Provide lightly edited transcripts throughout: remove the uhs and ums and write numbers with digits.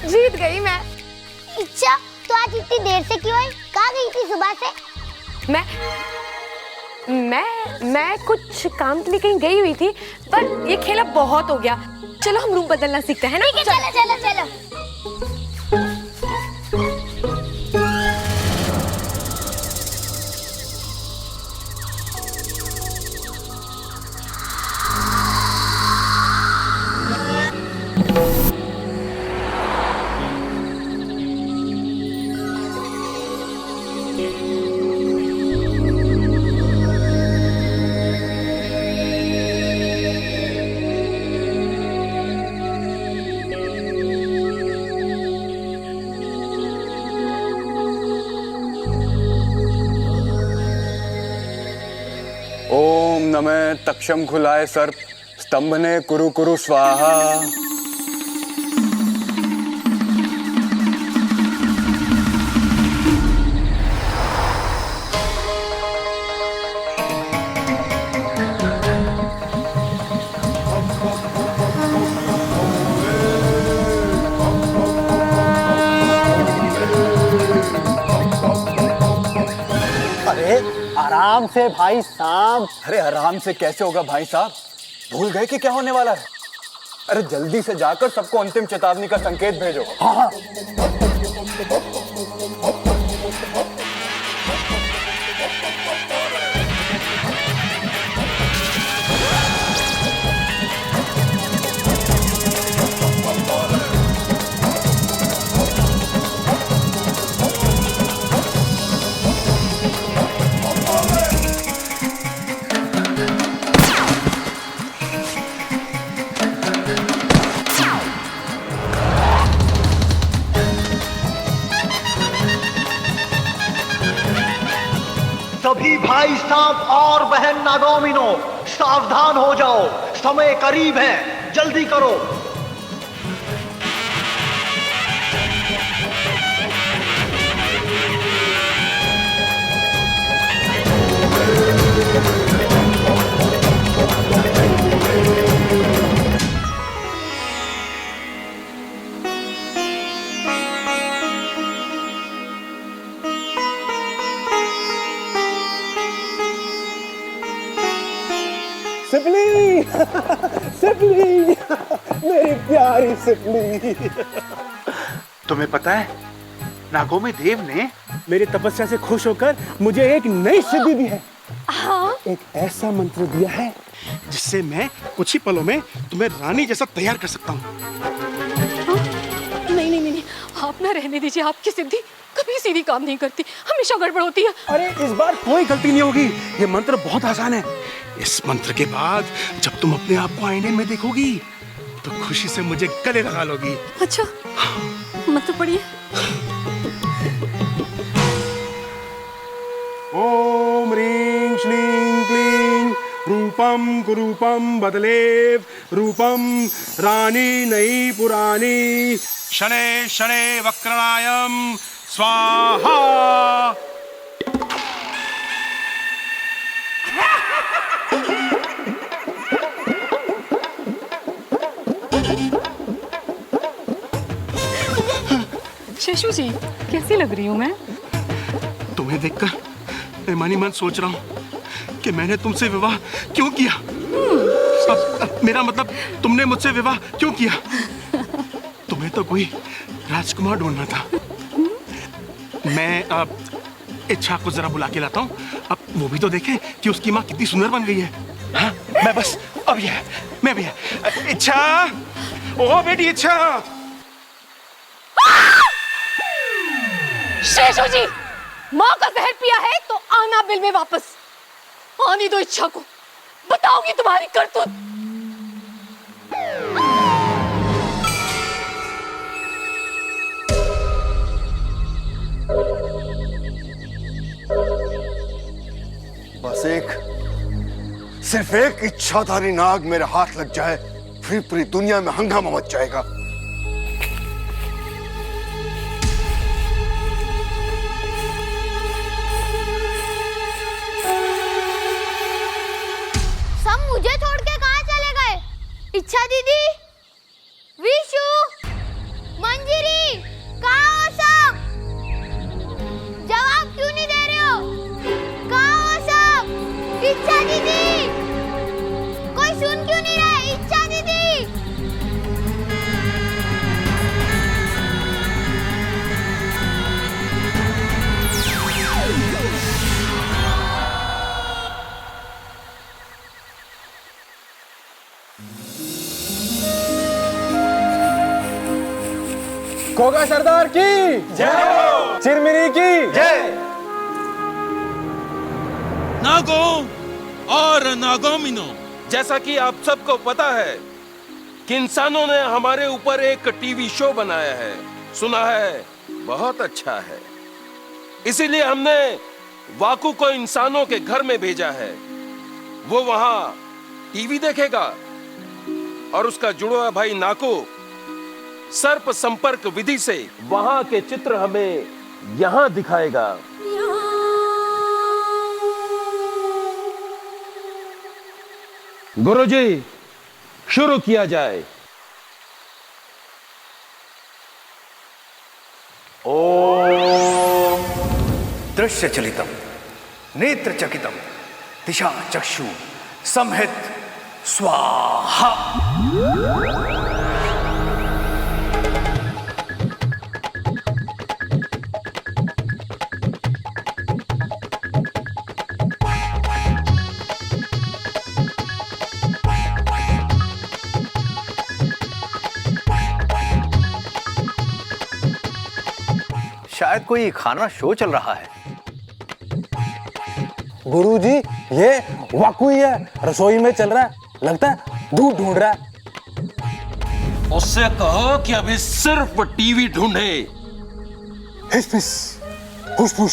जीत गई मैं। इच्छा, तो आज इतनी देर से क्यों आई? कहाँ गई थी सुबह से? मैं कुछ काम के लिए कहीं गई हुई थी, पर ये खेला बहुत हो गया। चलो हम रूम बदलना सीखते हैं ना। ठीक है, चलो चलो चलो। ओम नमः तक्षम खुलाए सर्प स्तंभने कुरु कुरु स्वाहा। आराम से भाई साहब। अरे आराम से कैसे होगा भाई साहब? भूल गए कि क्या होने वाला है? अरे जल्दी से जाकर सबको अंतिम चेतावनी का संकेत भेजो। हाँ। सभी भाई साहब और बहन नागोमिनो सावधान हो जाओ, समय करीब है, जल्दी करो। सिपली सिपली मेरी प्यारी सिपली। तुम्हें पता है, नागोमी देव ने मेरी तपस्या से खुश होकर मुझे एक नई सिद्धि दी है। हाँ? एक ऐसा मंत्र दिया है जिससे मैं कुछ ही पलों में तुम्हें रानी जैसा तैयार कर सकता हूँ। नहीं नहीं नहीं, आप ना रहने दीजिए। आपकी सिद्धि कभी सीधी काम नहीं करती, हमेशा गड़बड़ होती है। अरे इस बार कोई गलती नहीं होगी। ये मंत्र बहुत आसान है। इस मंत्र के बाद जब तुम अपने आप को आईने में देखोगी तो खुशी से मुझे गले लगा लोगी। अच्छा, मंत्र पढ़िए। ओम ह्रीं श्लीं क्लीं रूपम कुरूपम बदलेव रूपम रानी नई पुरानी शनैः शनैः वक्रणायं स्वाहा। शेषू जी, कैसी लग रही हूँ मैं? तुम्हें देखकर मैं मनी मन सोच रहा हूँ कि मैंने तुमसे विवाह क्यों किया। मेरा मतलब तुमने मुझसे विवाह क्यों किया। तुम्हें तो कोई राजकुमार ढूंढना था। मैं अब इच्छा को जरा बुला के लाता हूँ। अब वो भी तो देखें कि उसकी माँ कितनी सुंदर बन गई है। हाँ, मैं बस अब ये मैं भी है। इच्छा, ओ बेटी इच्छा। शेषू जी, माँ का जहर पिया है तो आना बिल में वापस। आनी दो इच्छा को, बताओगी तुम्हारी करतूत। सिर्फ एक इच्छाधारी नाग मेरे हाथ लग जाए, फिर पूरी दुनिया में हंगामा मच जाएगा। सब मुझे छोड़ के कहाँ चले गए? इच्छा दीदी, विशु, मंजरी, कहाँ हो सब? जवाब क्यों नहीं दे रहे हो? कहाँ हो सब? इच्छा दीदी, कोई सुन क्यों नहीं रहा? इच्छा दीदी। कोगा सरदार की जय, चिरमिरी की जय। नागो और नागोमिनो, जैसा कि आप सबको पता है कि इंसानों ने हमारे ऊपर एक टीवी शो बनाया है, सुना है बहुत अच्छा है। इसीलिए हमने वाकू को इंसानों के घर में भेजा है। वो वहां टीवी देखेगा और उसका जुड़वा भाई नाको सर्प संपर्क विधि से वहां के चित्र हमें यहां दिखाएगा। गुरुजी, शुरू किया जाए। ओम दृश्य चलितम नेत्र चकितम दिशा चक्षु संहित स्वाहा। शायद कोई खाना शो चल रहा है। गुरुजी, ये वाकू ही है, रसोई में चल रहा है, लगता है दूध ढूंढ रहा है। उससे कहो कि अभी सिर्फ टीवी ढूंढे। हिस फिस, हुश फुश,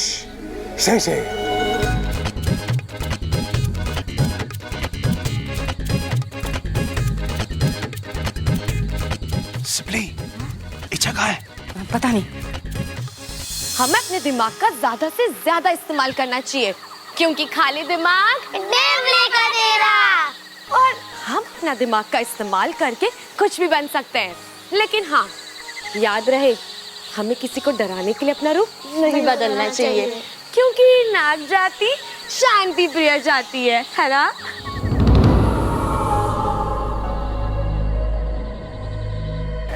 शे शे। सिपली, इच्छा कहाँ है? पता नहीं। हमें अपने दिमाग का ज्यादा से ज्यादा इस्तेमाल करना चाहिए, क्योंकि खाली दिमाग देवले का डेरा। और हम अपना दिमाग का इस्तेमाल करके कुछ भी बन सकते हैं। लेकिन हाँ, याद रहे, हमें किसी को डराने के लिए अपना रूप नहीं बदलना चाहिए, क्योंकि नाग जाति शांति प्रिय जाति है ना?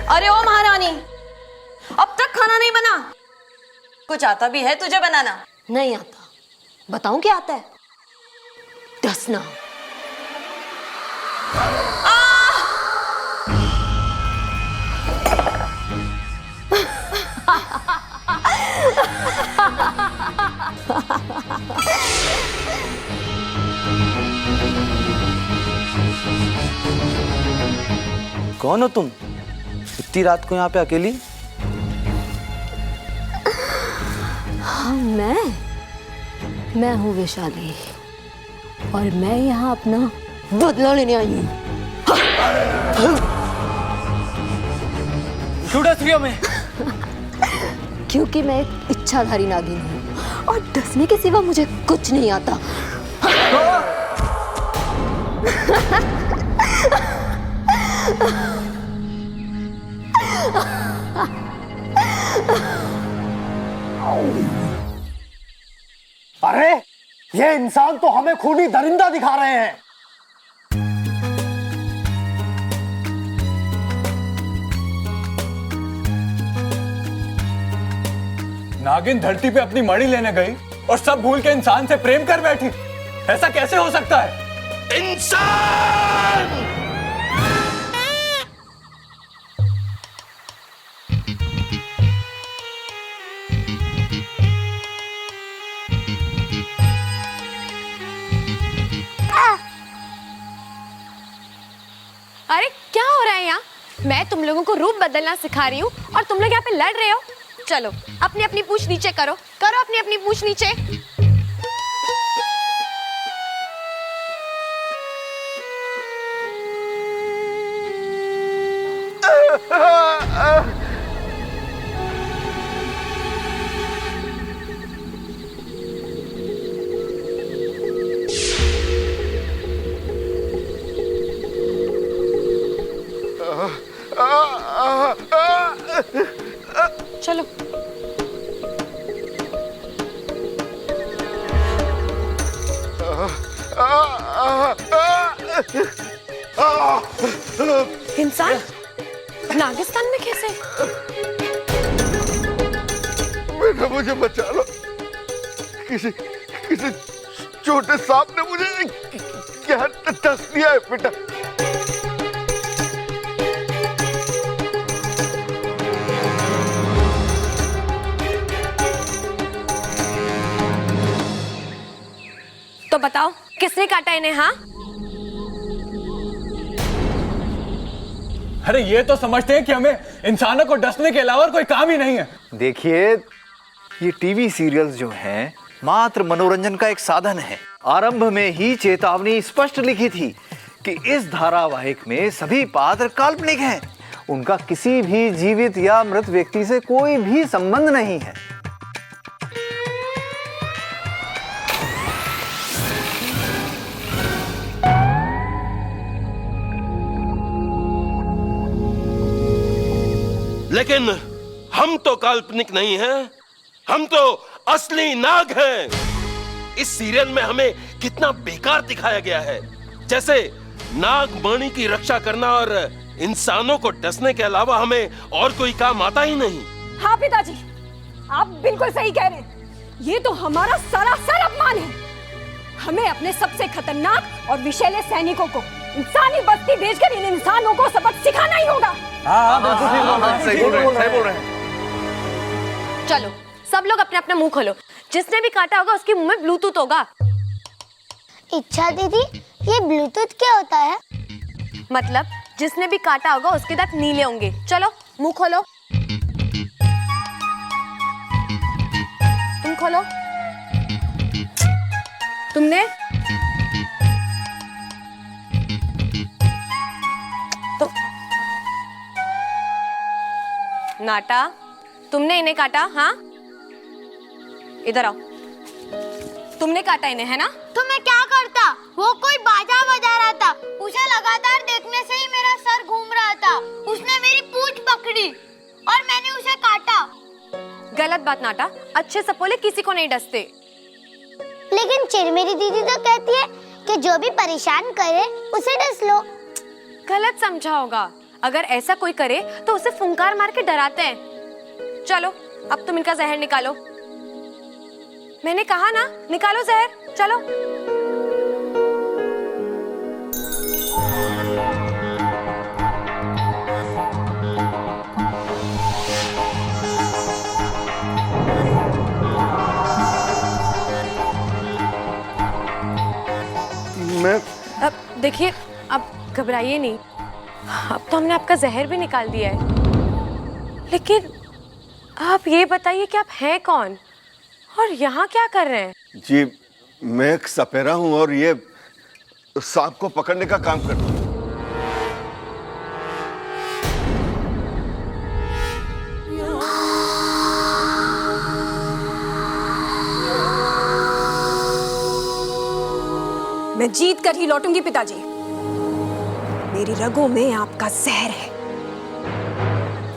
अरे ओ महारानी, अब तक खाना नहीं बना? कुछ आता भी है तुझे बनाना? नहीं आता। बताऊं क्या आता है? दसना। कौन हो तुम इतनी रात को यहाँ पे अकेली? हाँ, मैं हूँ वैशाली और मैं यहाँ अपना बदला लेने आई हूँ। में क्योंकि मैं एक इच्छाधारी नागिन हूँ और डसने के सिवा मुझे कुछ नहीं आता। अरे ये इंसान तो हमें खूनी दरिंदा दिखा रहे हैं। नागिन धरती पे अपनी मणि लेने गई और सब भूल के इंसान से प्रेम कर बैठी। ऐसा कैसे हो सकता है? इंसान! अरे क्या हो रहा है यहाँ? मैं तुम लोगों को रूप बदलना सिखा रही हूँ और तुम लोग यहाँ पे लड़ रहे हो। चलो अपनी अपनी पूंछ नीचे करो, करो अपनी अपनी पूंछ नीचे। चलो। इंसान नागिस्तान में कैसे? बेटा मुझे बचा लो, किसी छोटे सांप ने मुझे क्या डस दिया है बेटा। तो बताओ किसने काटा इन्हें? हाँ, अरे ये तो समझते हैं कि हमें इंसानों को डसने के अलावा और कोई काम ही नहीं है। देखिए, ये टीवी सीरियल्स जो हैं मात्र मनोरंजन का एक साधन है। आरंभ में ही चेतावनी स्पष्ट लिखी थी कि इस धारावाहिक में सभी पात्र काल्पनिक हैं, उनका किसी भी जीवित या मृत व्यक्ति से कोई भी संबंध नहीं है। लेकिन हम तो काल्पनिक नहीं हैं, हम तो असली नाग हैं। इस सीरियल में हमें कितना बेकार दिखाया गया है, जैसे नाग मणि की रक्षा करना और इंसानों को डसने के अलावा हमें और कोई काम आता ही नहीं। हाँ पिताजी, आप बिल्कुल सही कह रहे हैं। ये तो हमारा सरासर अपमान है। हमें अपने सबसे खतरनाक और विषैले सैनिकों को इंसानी बस्ती भेजकर इन इंसानों को सबक सिखाना ही होगा। सही बोल रहे हैं। चलो सब लोग अपने अपना मुंह खोलो। जिसने भी काटा होगा उसके मुंह में ब्लूटूथ होगा। इच्छा दीदी, ये ब्लूटूथ क्या होता है? मतलब जिसने भी काटा होगा उसके दांत नीले होंगे। चलो मुंह खोलो। तुम खोलो। तुमने तो नाटा, तुमने इन्हें काटा? हाँ, इधर आओ। तुमने काटा इन्हें, है ना? तो मैं क्या करता? वो कोई बाजा बजा रहा था, उसे लगातार देखने से ही मेरा सर घूम रहा था। उसने मेरी पूंछ पकड़ी और मैंने उसे काटा। गलत बात नाटा, अच्छे सपोले किसी को नहीं डसते। लेकिन चिरमेरी दीदी तो कहती है कि जो भी परेशान करे उसे डस लो। गलत समझा होगा। अगर ऐसा कोई करे तो उसे फुंकार मार के डराते हैं। चलो अब तुम इनका जहर निकालो। मैंने कहा ना, निकालो जहर। चलो। मैं अब देखिए, अब घबराइए नहीं। अब तो हमने आपका जहर भी निकाल दिया है। लेकिन आप ये बताइए कि आप हैं कौन और यहाँ क्या कर रहे हैं? जी, मैं एक सपेरा हूं और ये सांप को पकड़ने का काम करता हूं। मैं जीत कर ही लौटूंगी पिताजी। मेरी रगों में आपका जहर है।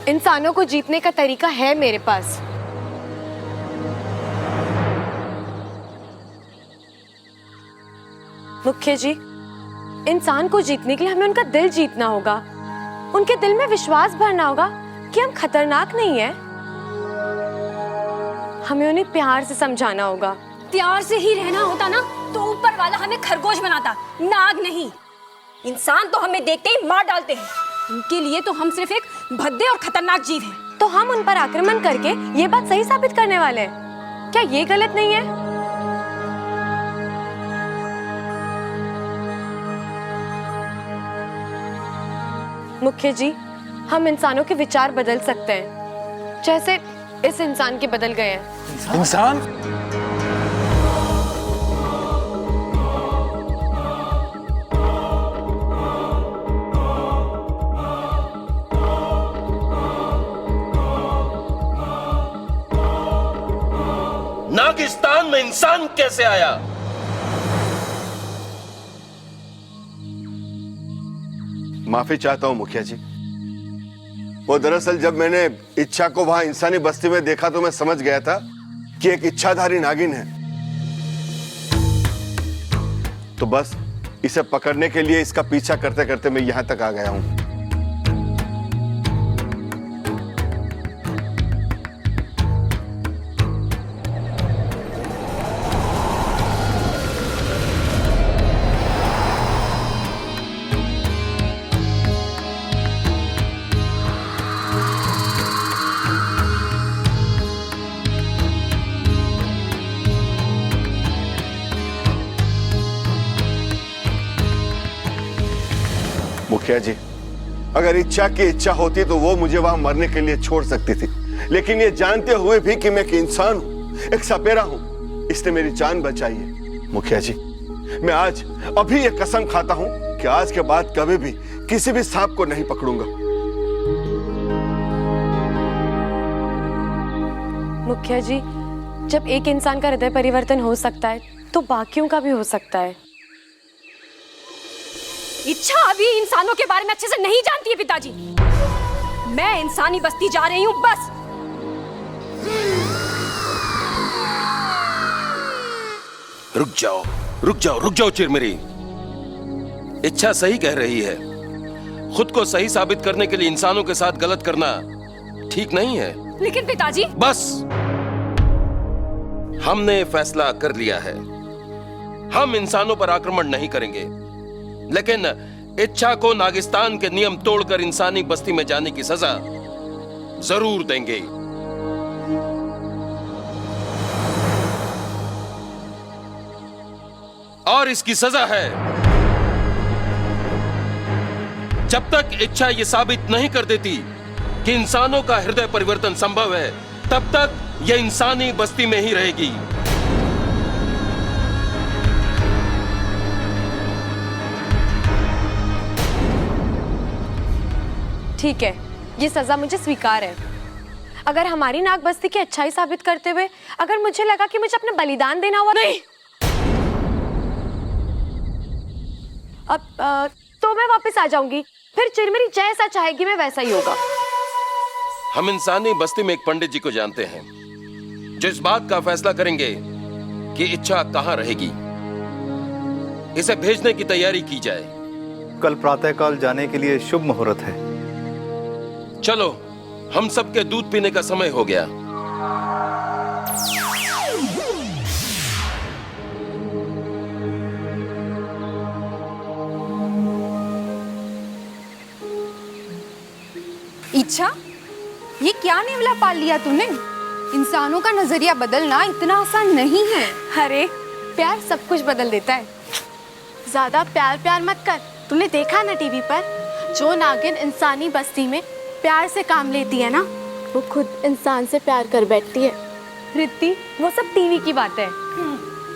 इंसानों को जीतने का तरीका है मेरे पास। मुख्य जी, इंसान को जीतने के लिए हमें उनका दिल जीतना होगा। उनके दिल में विश्वास भरना होगा कि हम खतरनाक नहीं हैं। हमें उन्हें प्यार से समझाना होगा। प्यार से ही रहना होता ना तो ऊपर वाला हमें खरगोश बनाता, नाग नहीं। इंसान तो हमें देखते ही मार डालते हैं। उनके लिए तो हम सिर्फ एक भद्दे और खतरनाक जीव हैं। तो हम उन पर आक्रमण करके ये बात सही साबित करने वाले हैं। क्या ये गलत नहीं है? मुख्य जी, हम इंसानों के विचार बदल सकते हैं, जैसे इस इंसान के बदल गए हैं। इंसान? नागिस्तान में इंसान कैसे आया? माफी चाहता हूं मुखिया जी। वो दरअसल जब मैंने इच्छा को वहां इंसानी बस्ती में देखा तो मैं समझ गया था कि एक इच्छाधारी नागिन है। तो बस इसे पकड़ने के लिए इसका पीछा करते करते मैं यहां तक आ गया हूं। मुखिया जी, अगर इच्छा की इच्छा होती तो वो मुझे वहां मरने के लिए छोड़ सकती थी, लेकिन ये जानते हुए भी कि मैं एक इंसान हूं, एक सपेरा हूं, इसने मेरी जान बचाई है। मुखिया जी, मैं आज अभी ये कसम खाता हूं कि आज के बाद कभी भी किसी भी सांप को नहीं पकड़ूंगा। मुखिया जी, जब एक इंसान का हृदय परिवर्तन हो सकता है तो बाकियों का भी हो सकता है। इच्छा अभी इंसानों के बारे में अच्छे से नहीं जानती है पिताजी। मैं इंसानी बस्ती जा रही हूँ बस। रुक जाओ, रुक जाओ, रुक जाओ चिरमिरी। इच्छा सही कह रही है। खुद को सही साबित करने के लिए इंसानों के साथ गलत करना ठीक नहीं है। लेकिन पिताजी, बस, हमने फैसला कर लिया है। हम इंसानों पर आक्रमण नहीं करेंगे, लेकिन इच्छा को नागिस्तान के नियम तोड़कर इंसानी बस्ती में जाने की सजा जरूर देंगे। और इसकी सजा है, जब तक इच्छा यह साबित नहीं कर देती कि इंसानों का हृदय परिवर्तन संभव है, तब तक यह इंसानी बस्ती में ही रहेगी। ठीक है, ये सजा मुझे स्वीकार है। अगर हमारी नाग बस्ती की अच्छाई साबित करते हुए अगर मुझे लगा कि मुझे अपना बलिदान देना हुआ, नहीं, अब तो मैं वापस आ जाऊंगी। फिर चिरमिरी जैसा चाहेगी मैं वैसा ही होगा। हम इंसानी बस्ती में एक पंडित जी को जानते हैं जो इस बात का फैसला करेंगे कि इच्छा कहां रहेगी। इसे भेजने की तैयारी की जाए। कल प्रातःकाल जाने के लिए शुभ मुहूर्त है। चलो, हम सबके दूध पीने का समय हो गया। इच्छा, ये क्या नेवला पाल लिया तूने? इंसानों का नजरिया बदलना इतना आसान नहीं है। अरे, प्यार सब कुछ बदल देता है। ज्यादा प्यार प्यार मत कर। तूने देखा ना टीवी पर, जो नागिन इंसानी बस्ती में प्यार से काम लेती है ना, वो खुद इंसान से प्यार कर बैठती है। रित्ती, वो सब टीवी की बात है।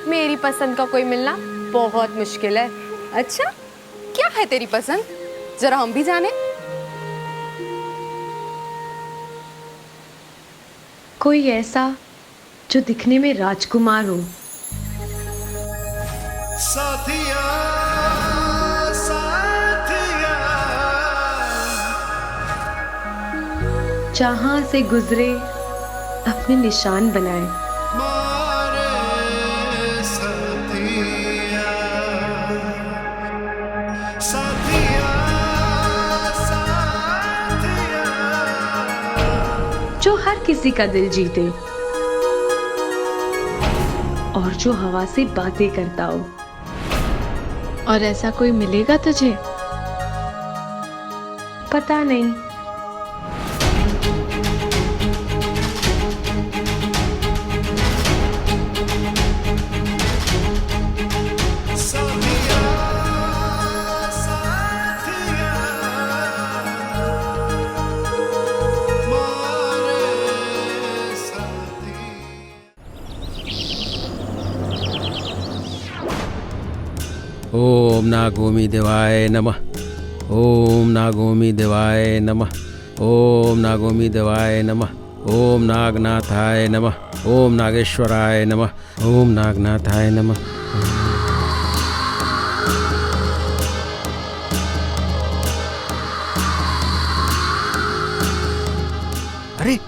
मेरी पसंद का कोई मिलना बहुत मुश्किल है। अच्छा, क्या है तेरी पसंद? जरा हम भी जाने। कोई ऐसा जो दिखने में राजकुमार हो। साथिया, साथिया, जहां से गुजरे अपने निशान बनाए। साथिया, साथिया, साथिया, जो हर किसी का दिल जीते और जो हवा से बातें करता हो। और ऐसा कोई मिलेगा तुझे? पता नहीं। ओम नागोमी देवाय नमः। ओम नागोमी देवाय नमः। ओम नागोमी देवाय नमः। ओम नागनाथाय नमः। ओम नागेश्वराय नमः। ओम नागनाथाय नमः। अरे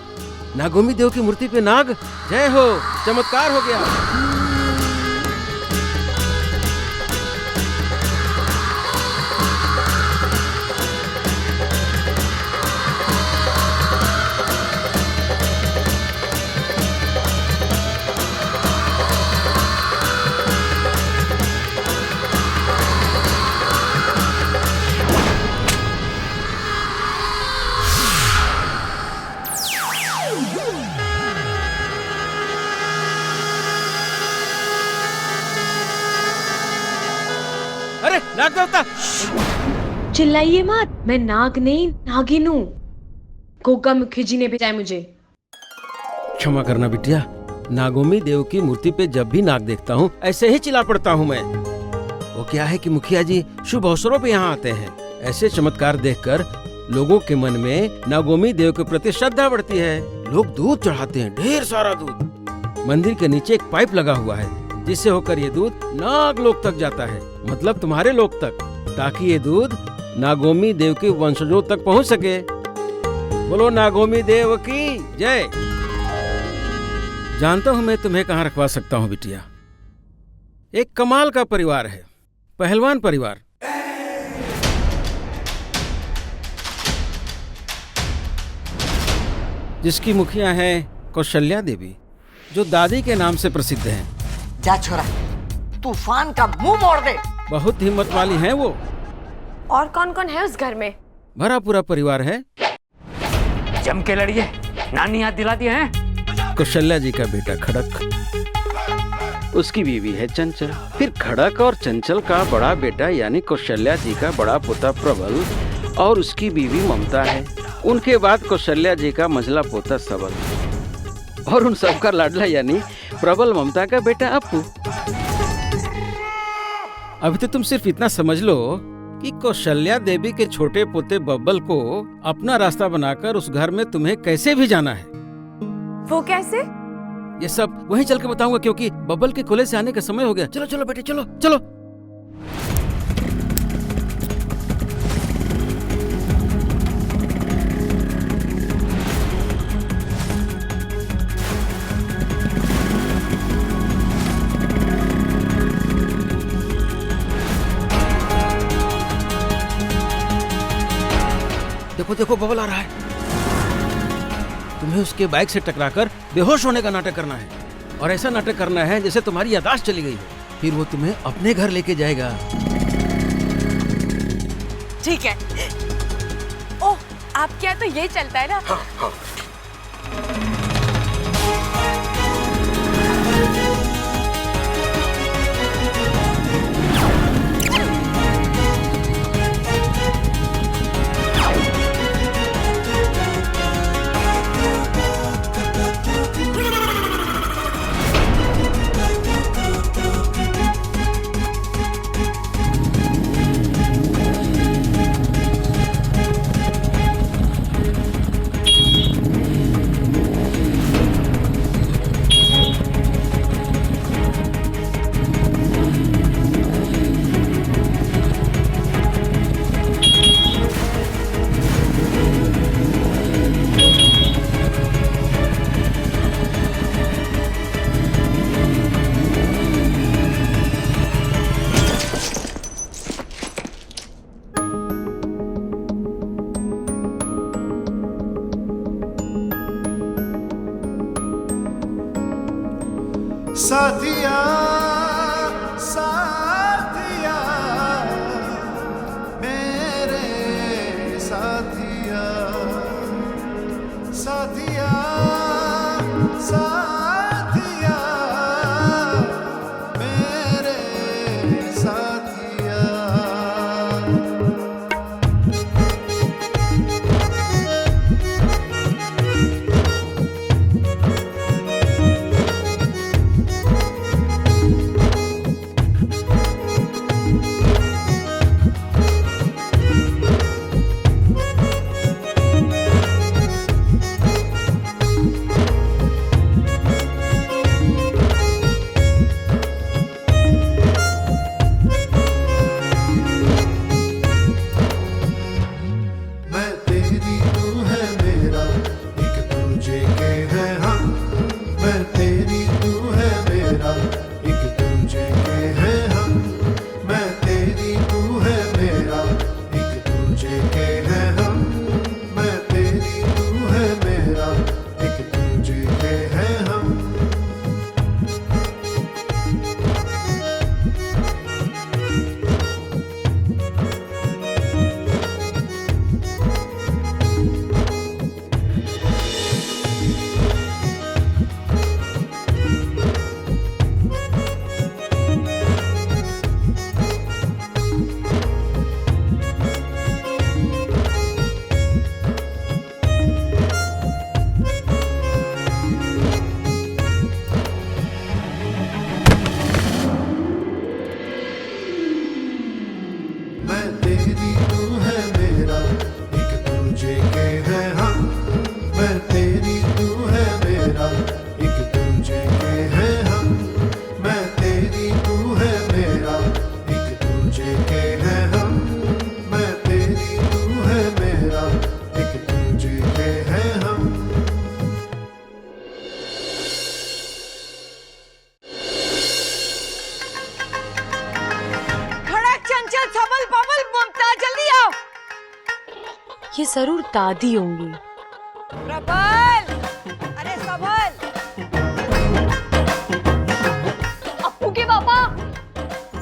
नागोमी देव की मूर्ति पे नाग, जय हो, चमत्कार हो गया। अरे नाग देवता, चिल्लाइए मत, मैं नाग नहीं नागिन हूँ। गोगा मुखी जी ने भेजा है मुझे। क्षमा करना बिटिया, नागोमी देव की मूर्ति पे जब भी नाग देखता हूँ ऐसे ही चिल्ला पड़ता हूँ मैं। वो क्या है कि मुखिया जी शुभ अवसरों पे यहाँ आते हैं। ऐसे चमत्कार देखकर लोगों के मन में नागोमी देव के प्रति श्रद्धा बढ़ती है। लोग दूध चढ़ाते हैं, ढेर सारा दूध। मंदिर के नीचे एक पाइप लगा हुआ है जिससे होकर ये दूध नाग लोक तक जाता है, मतलब तुम्हारे लोक तक, ताकि ये दूध नागोमी देव के वंशजों तक पहुंच सके। बोलो नागोमी देव की जय। जानता हूं मैं तुम्हें कहां रखवा सकता हूं बिटिया। एक कमाल का परिवार है, पहलवान परिवार। जिसकी मुखिया है कौशल्या देवी, जो दादी के नाम से प्रसिद्ध हैं। जा छोरा, तूफान का मुंह मोड़ दे। बहुत हिम्मत वाली हैं वो। और कौन कौन है उस घर में? भरा पूरा परिवार है। जम के लड़िए, नानी याद दिला दिए हैं। कौशल्या जी का बेटा खड़क, उसकी बीवी है चंचल, फिर खड़क और चंचल का बड़ा बेटा यानी कौशल्या जी का बड़ा पोता प्रबल और उसकी बीवी ममता है। उनके बाद कौशल्या जी का मंझला पोता सबल और उन सबका लाडला यानी प्रबल ममता का बेटा अप्पू। अभी तो तुम सिर्फ इतना समझ लो कि कौशल्या देवी के छोटे पोते बब्बल को अपना रास्ता बनाकर उस घर में तुम्हें कैसे भी जाना है। वो कैसे? ये सब वहीं चल के बताऊंगा, क्योंकि बब्बल के कॉलेज से आने का समय हो गया। चलो चलो बेटे, चलो चलो। देखो देखो बबल आ रहा है। तुम्हें उसके बाइक से टकराकर बेहोश होने का नाटक करना है, और ऐसा नाटक करना है जैसे तुम्हारी याददाश्त चली गई हो। फिर वो तुम्हें अपने घर लेके जाएगा। ठीक है। ओह, आपके यहाँ तो ये चलता है ना? हाँ, हाँ। साथिया साथिया मेरे साथिया साथिया साथिया मेरे साथिया। दूजे के हैं हम, मैं तेरी तू है मेरा, एक दूजे के हैं हम। मैं तेरी तू है मेरा, एक दूजे के हैं हम, मैं तेरी तू है मेरा, एक दूजे के हैं हम। मैं तेरी तू है मेरा, एक दूजे के हैं हम, मैं तेरी तू है मेरा, एक दूजे के हैं हम। खड़क चंचल सबल बबल मुमताज, जल्दी आओ। ये जरूर दादी होंगी। प्रबल, अरे सबल। अप्पू के पापा,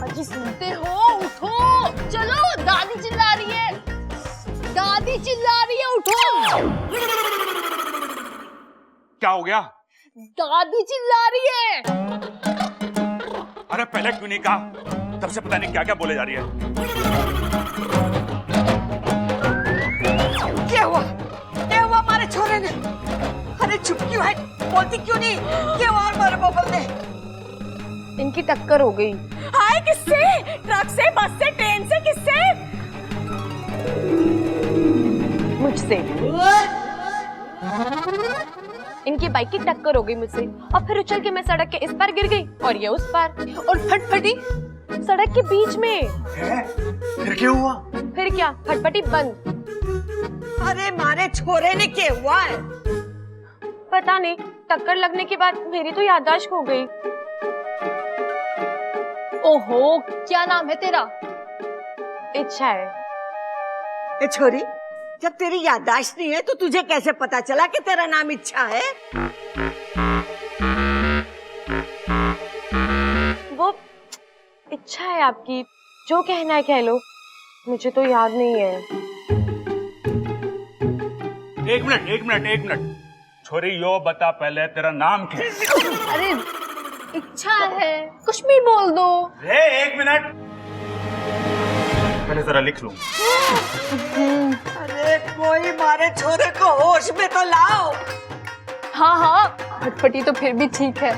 अजी सुनते हो? उठो, चलो, दादी चिल्ला रही है, दादी चिल्ला रही है, उठो। क्या हो गया? दादी चिल्ला रही है। अरे पहले क्यों नहीं कहा? तब से पता नहीं क्या क्या बोले जा रही है। क्या हुआ? क्या हुआ हमारे छोरे ने? अरे चुप क्यों है? बोलती क्यों नहीं? क्या हुआ हमारे बबल ने? इनकी टक्कर हो गई। हाय, किससे? ट्रक से, बस से, ट्रेन से, किससे? मुझसे। इनकी बाइक की टक्कर हो गई मुझसे, और फिर उछल के मैं सड़क के इस पार गिर गई और ये उस पार, और फटफटी सड़क के बीच में। फिर क्या हुआ? फिर क्या, फटफटी बंद। अरे मारे छोरे ने क्या हुआ है? पता नहीं, टक्कर लगने के बाद मेरी तो याददाश्त खो गई। ओहो, क्या नाम है तेरा? इच्छा है। ए छोरी, जब तेरी याददाश्त नहीं है तो तुझे कैसे पता चला कि तेरा नाम इच्छा है? वो इच्छा है आपकी, जो कहना है कह लो, मुझे तो याद नहीं है। एक मिनट। छोरी यो बता पहले तेरा नाम क्या है? अरे इच्छा है, कुछ भी बोल दो। एक मिनट, पहले जरा लिख लूं। अरे कोई मारे छोरे को होश में तो लाओ। हाँ, फटफटी तो फिर भी ठीक है।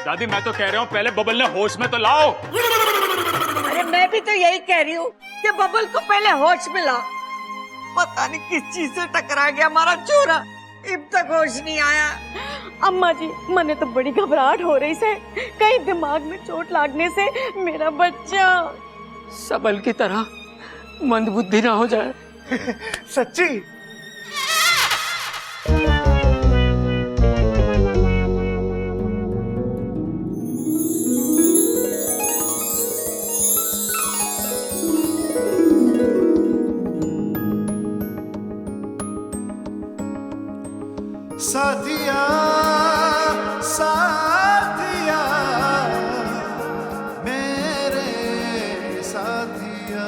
दादी मैं तो कह रहा हूँ पहले बबल ने होश में तो लाओ। अरे मैं भी तो यही कह रही हूँ कि बबल को पहले होश में लाओ। पता नहीं किस चीज से टकरा गया हमारा छोरा, अब तक होश नहीं आया। अम्मा जी, मने तो बड़ी घबराहट हो रही से, कहीं दिमाग में चोट लगने से मेरा बच्चा सबल की तरह मंदबुद्धि ना हो जाए। सच्ची? साथिया साथिया मेरे साथिया।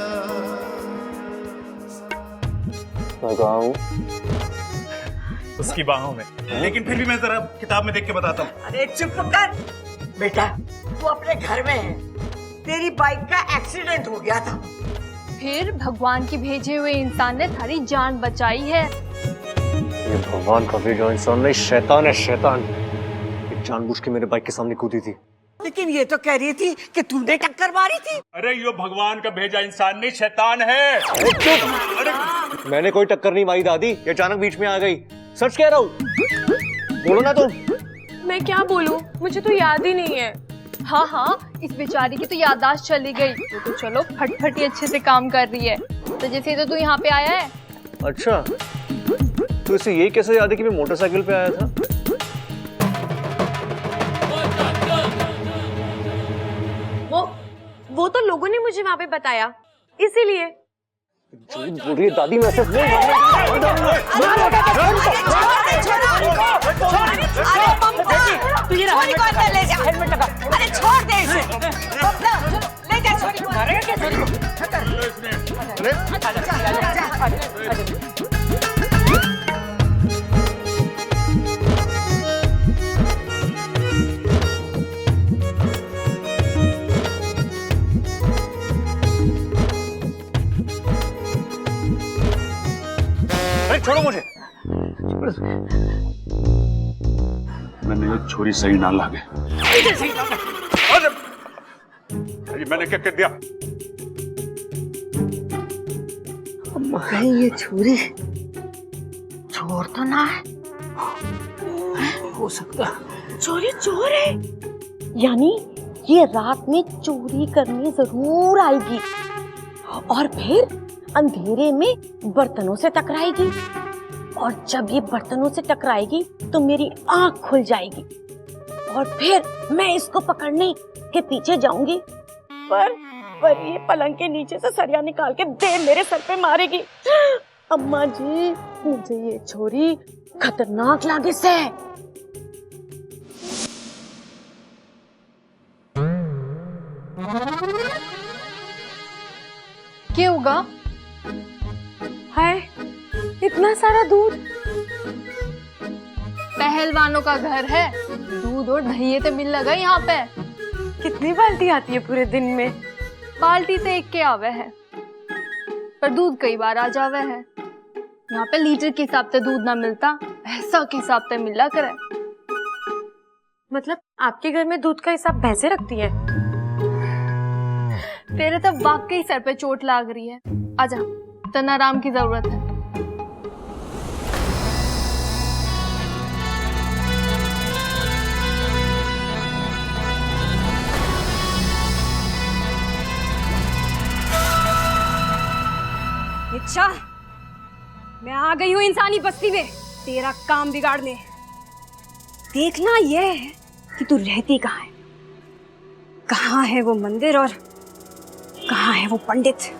उसकी बाहों में, लेकिन फिर भी मैं जरा किताब में देख के बताता हूँ। अरे चुप कर बेटा, तू अपने घर में है, तेरी बाइक का एक्सीडेंट हो गया था। फिर भगवान की भेजे हुए इंसान ने थारी जान बचाई है। ये भगवान का भेजा इंसान नहीं, शैतान है, शैतान। ये जानबूझ के मेरे बाइक के सामने कूदी थी। लेकिन ये तो कह रही थी कि तूने टक्कर मारी थी। अरे यो भगवान का भेजा इंसान नहीं, शैतान है। अरे मैंने कोई टक्कर नहीं मारी दादी, ये अचानक बीच में आ गई। सच कह रहा हूँ, बोलो ना तुम। मैं क्या बोलूं, मुझे तो याद ही नहीं है। हाँ, इस बेचारी की तो याददाश्त चली गई। तो चलो फटफटी अच्छे से काम कर रही है, तो जैसे तो तू यहाँ पे आया है। अच्छा, तो इसे यही कैसे याद है कि मैं मोटरसाइकिल पे आया था? वो तो लोगों ने मुझे वहां पे बताया, इसीलिए। झूठ बोल रही है दादी, मैं ऐसे नहीं अरे छोड़ दे इसे। ले जा छोरी को। अरे छोड़ो मुझे। मैंने ये छोरी सही ना लागे। अरे मैंने क्या कर दिया? मगर ये छुरी चोर तो ना है? हो सकता चोरी चोर है, यानी ये रात में चोरी करने जरूर आएगी और फिर अंधेरे में बर्तनों से टकराएगी, और जब ये बर्तनों से टकराएगी तो मेरी आंख खुल जाएगी और फिर मैं इसको पकड़ने के पीछे जाऊंगी, पर ये पलंग के नीचे से सरिया निकाल के दे मेरे सर पे मारेगी। अम्मा जी, मुझे ये छोरी खतरनाक लागे से। क्या होगा? हाय, इतना सारा दूध। पहलवानों का घर है, दूध और दही तो मिल लगा यहाँ पे। कितनी बाल्टी आती है पूरे दिन में? बाल्टी तो एक के आवे है, पर दूध कई बार आ जावे है। यहाँ पे लीटर के हिसाब से दूध ना मिलता, भैंसा के हिसाब से मिला करे। मतलब आपके घर में दूध का हिसाब भैंसे रखती है? तेरे तो वाकई सर पे चोट लाग रही है, आजा, तना आराम की जरूरत है। अच्छा, मैं आ गई हूँ इंसानी बस्ती में तेरा काम बिगाड़ने। देखना यह है कि तू रहती कहाँ है, कहाँ है वो मंदिर और कहाँ है वो पंडित।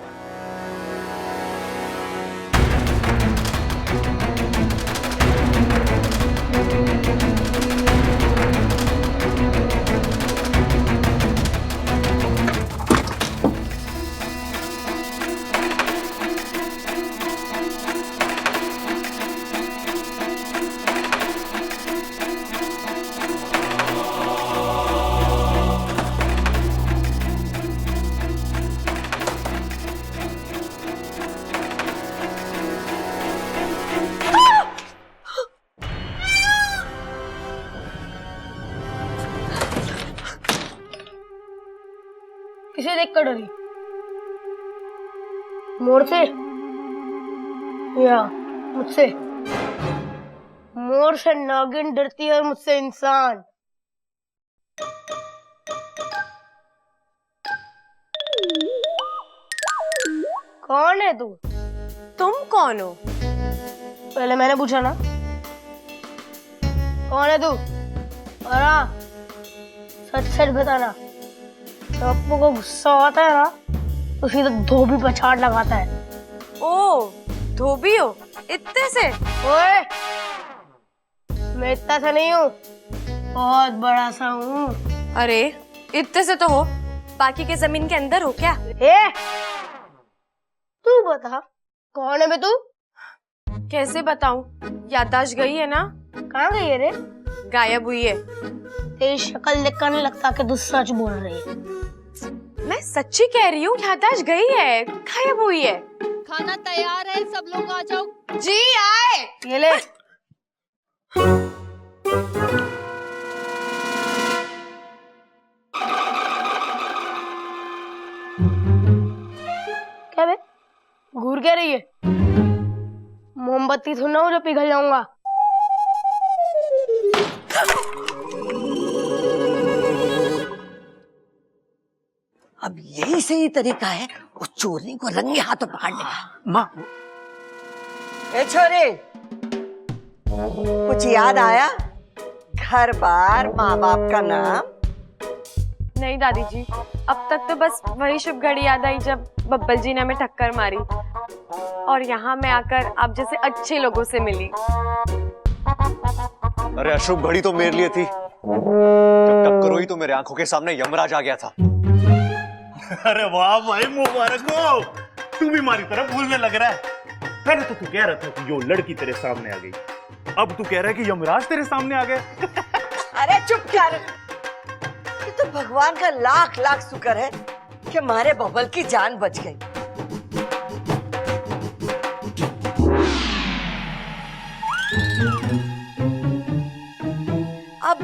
किसे देख कर डरी? मोर से या मुझसे? मोर से नागिन डरती है और मुझसे इंसान। कौन है तू? तुम कौन हो? पहले मैंने पूछा ना, कौन है तू? और हाँ, सच सच बताना। तो अपू को गुस्सा आता है ना तो सीधा धोबी पछाड़ लगाता है। ओ, धोबी हो? इतने से? ओए, मैं इतना सा नहीं हूँ, बहुत बड़ा सा हूँ। अरे इतने से तो हो, बाकी के जमीन के अंदर हो क्या? तू बता, कौन है बे तू? कैसे बताऊं? याददाश्त गई है ना। कहाँ गई है रे? गायब हुई है। तेरी शक्ल देखकर नहीं लगता कि तू सच बोल रही है। मैं सच्ची कह रही हूँ, याददाश्त गई है, गायब हुई है। खाना तैयार है, सब लोग आ जाओ। जी आए। ये ले। क्या बे? घूर क्या रही है? मोमबत्ती थोड़ा ना हो जो पिघल जाऊंगा। अब यही सही तरीका है उस चोरनी को रंगे हाथों पकड़ने का। माँ, ए छोरे, कुछ याद आया? घर बार, माँ बाप का नाम? नहीं दादी जी, अब तक तो बस वही शुभ घड़ी याद आई जब बब्बल जी ने हमें टक्कर मारी और यहाँ मैं आकर आप जैसे अच्छे लोगों से मिली। अरे अशुभ घड़ी तो मेरे लिए थी, जब टक्कर हुई तो मेरे आंखों के सामने यमराज आ गया था। अरे वाह भाई, मुबारक हो, तू भी हमारी तरह भूलने लग रहा है। पहले तो तू कह रहा था कि जो लड़की तेरे सामने आ गई, अब तू कह रहा है कि यमराज तेरे सामने आ गए। अरे चुप कर, ये तो भगवान का लाख लाख शुक्र है कि हमारे बबल की जान बच गई। अब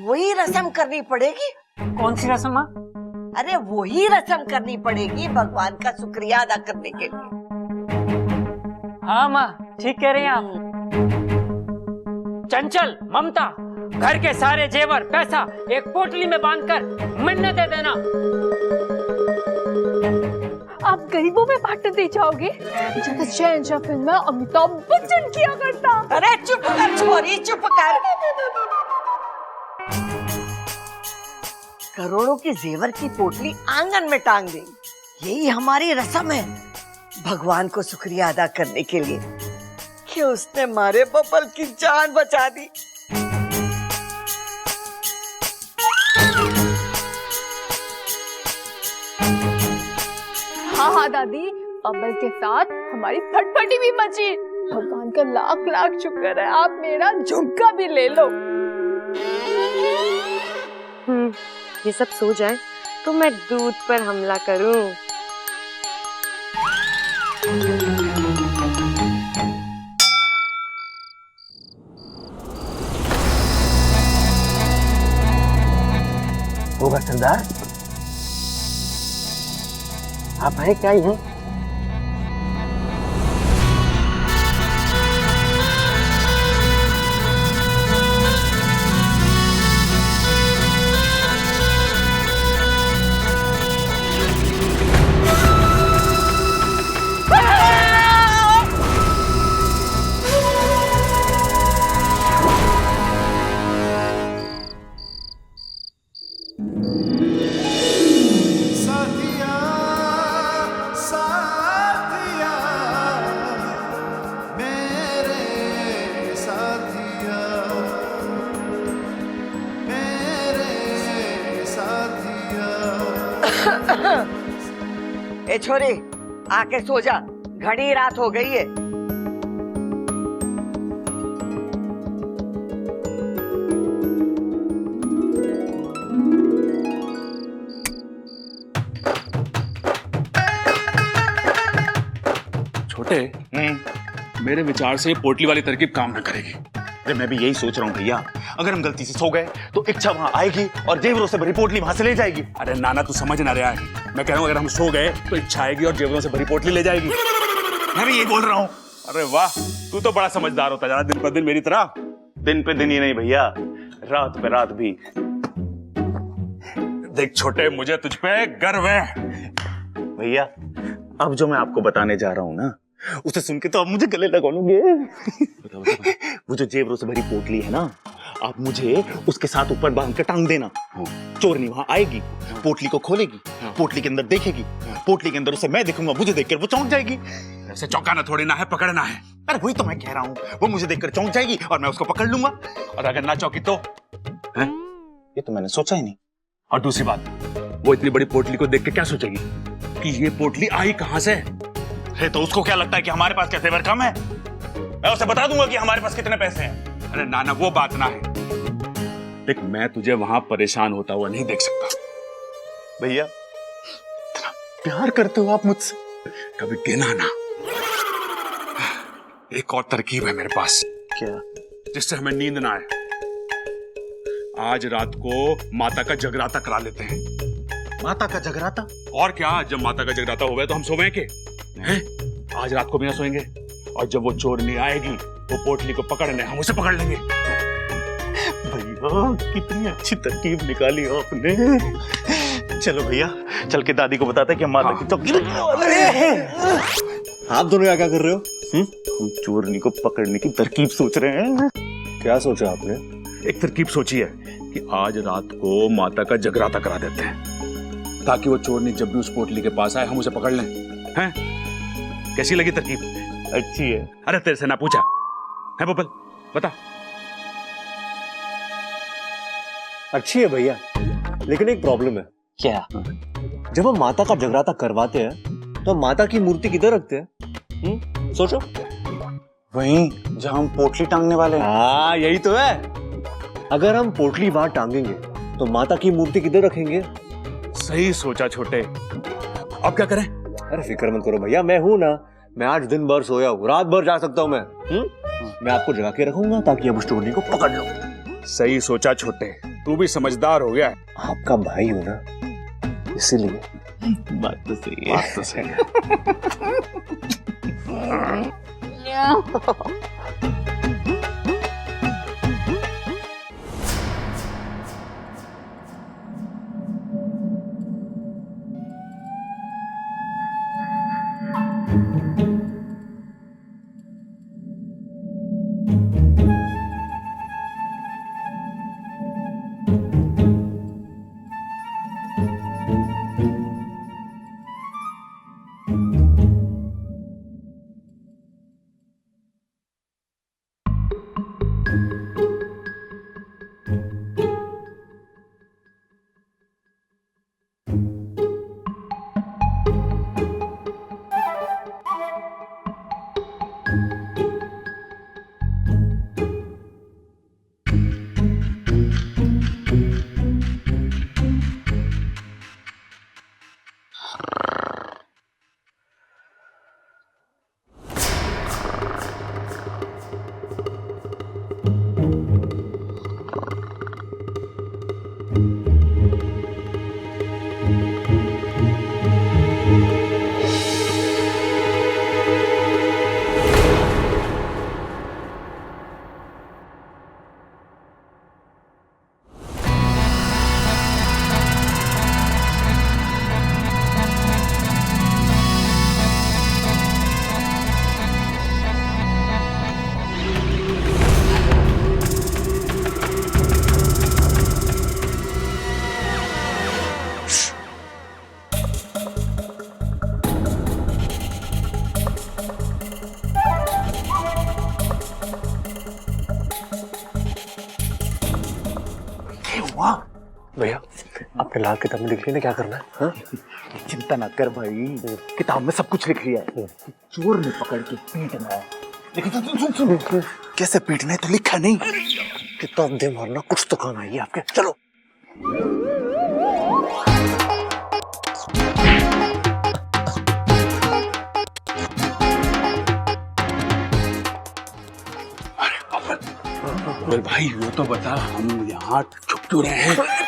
वही रस्म करनी पड़ेगी। कौन सी रस्म माँ? अरे वही रस्म करनी पड़ेगी भगवान का शुक्रिया अदा करने के लिए। हाँ माँ, ठीक कह रहे हैं आप। चंचल, ममता, घर के सारे जेवर पैसा एक पोटली में बांधकर मन्नत दे देना। आप गरीबों में बांट दे जाओगे जैसे शहंशाह फिल्म में अमिताभ बच्चन किया करता। अरे चुप कर छोरी, चुप कर। करोड़ों की जेवर की पोटली आंगन में टांग देंगे, यही हमारी रस्म है भगवान को शुक्रिया अदा करने के लिए कि उसने हमारे बबल की जान बचा दी। हाँ दादी, बबल के साथ हमारी फटफटी भी बची। भगवान का लाख लाख शुक्र है, आप मेरा झुमका भी ले लो। ये सब सो जाए तो मैं दूध पर हमला करूं। होगा सरदार, आप हैं क्या ही हैं? ए छोरी, आके सो जा, घनी रात हो गई है। छोटे, मेरे विचार से पोटली वाली तरकीब काम न करेगी। अरे मैं भी यही सोच रहा हूँ भैया, अगर हम गलती से सो गए तो इच्छा वहां आएगी और जेवरों से भरी पोटली वहां से ले जाएगी। अरे नाना, तू समझ ना रहा है। मैं कह रहा हूँ अगर हम सो गए तो इच्छा आएगी और जेवरों से भरी पोटली ले जाएगी। मैं भी यही बोल रहा हूँ। अरे वाह, तू तो बड़ा समझदार होता जा रहा दिन पर दिन मेरी तरह। दिन पे दिन ही नहीं भैया, रात पे रात भी। देख छोटे, मुझे तुझ पे गर्व है। भैया, अब जो मैं आपको बताने जा रहा हूँ ना, उसे सुन के तो आप मुझे गले लगाओगे। वो जो जेवरों से भरी पोटली है ना, आप मुझे उसके साथ ऊपर बांध के टांग देना। चोरनी वहां आएगी, पोटली को खोलेगी, पोटली के अंदर देखेगी, पोटली के अंदर उसे मैं देखूंगा, मुझे देखकर वो चौंक जाएगी। ऐसे चौंकाना थोड़ी ना है, पकड़ना है। अरे वही तो मैं कह रहा हूँ, वो मुझे देखकर चौंक जाएगी और मैं उसको पकड़ लूंगा। और अगर ना चौंकी तो? ये तो मैंने सोचा ही नहीं। और दूसरी बात, वो इतनी बड़ी पोटली को देख के क्या सोचेगी कि ये पोटली आई कहां से? है तो उसको क्या लगता है कि हमारे पास क्या जेवर कम है? मैं उसे बता दूंगा कि हमारे पास कितने पैसे हैं। अरे नाना, वो बात ना है। देख, मैं तुझे वहां परेशान होता हुआ नहीं देख सकता। भैया, प्यार करते हो आप मुझसे? कभी गिना ना। एक और तरकीब है मेरे पास। क्या? जिससे हमें नींद ना आए। आज रात को माता का जगराता करा लेते हैं। माता का जगराता? और क्या, जब माता का जगराता हो गया तो हम सोएं के हैं? आज रात को भी ना सोएंगे। और जब वो चोरनी आएगी, वो पोटली को पकड़ने, हम उसे पकड़ लेंगे। भैया, कितनी अच्छी तरकीब निकाली आपने। चलो भैया, चल के दादी को बताते हैं कि हम माता की चौकी। आप दोनों क्या कर रहे हो? हम चोरनी को पकड़ने की तरकीब सोच रहे हैं। क्या सोचा आपने? एक तरकीब सोची है कि आज रात को माता का जगराता करा देते हैं। ताकि वो चोरनी जब भी उस पोटली के पास आए हम उसे पकड़ लें। हैं? कैसी लगी तरकीब? अच्छी है। अरे तेरे से ना पूछा है बबल, बता। अच्छी है भैया, लेकिन एक प्रॉब्लम है। क्या? जब हम माता का जगराता करवाते हैं तो हम माता की मूर्ति किधर रखते हैं? सोचो। वहीं जहां हम पोटली टांगने वाले हैं। हाँ, यही तो है। अगर हम पोटली वहां टांगेंगे तो माता की मूर्ति किधर रखेंगे? सही सोचा छोटे। अब क्या करें? अरे फिक्र मत करो भैया, मैं हूं ना। मैं आज दिन भर सोया हूं, रात भर जा सकता हूं मैं आपको जगा के रखूंगा ताकि अब उस चोरनी को पकड़ लो। सही सोचा छोटे, तू भी समझदार हो गया। आपका भाई हूं ना, इसीलिए। बात तो सही है। बात तो सही है। भैया, आपने लाल किताब में लिख लिया ना क्या करना है? हाँ? चिंता ना कर भाई, किताब में सब कुछ लिख लिया है। चोर ने पकड़ के पीटना है। लेकिन सुन, कैसे पीटना है तो लिखा नहीं। किताब दे मारना, कुछ तो काम आएगी आपके। चलो। अरे भाई वो तो बता, हम यहाँ छुप क्यों रहे हैं?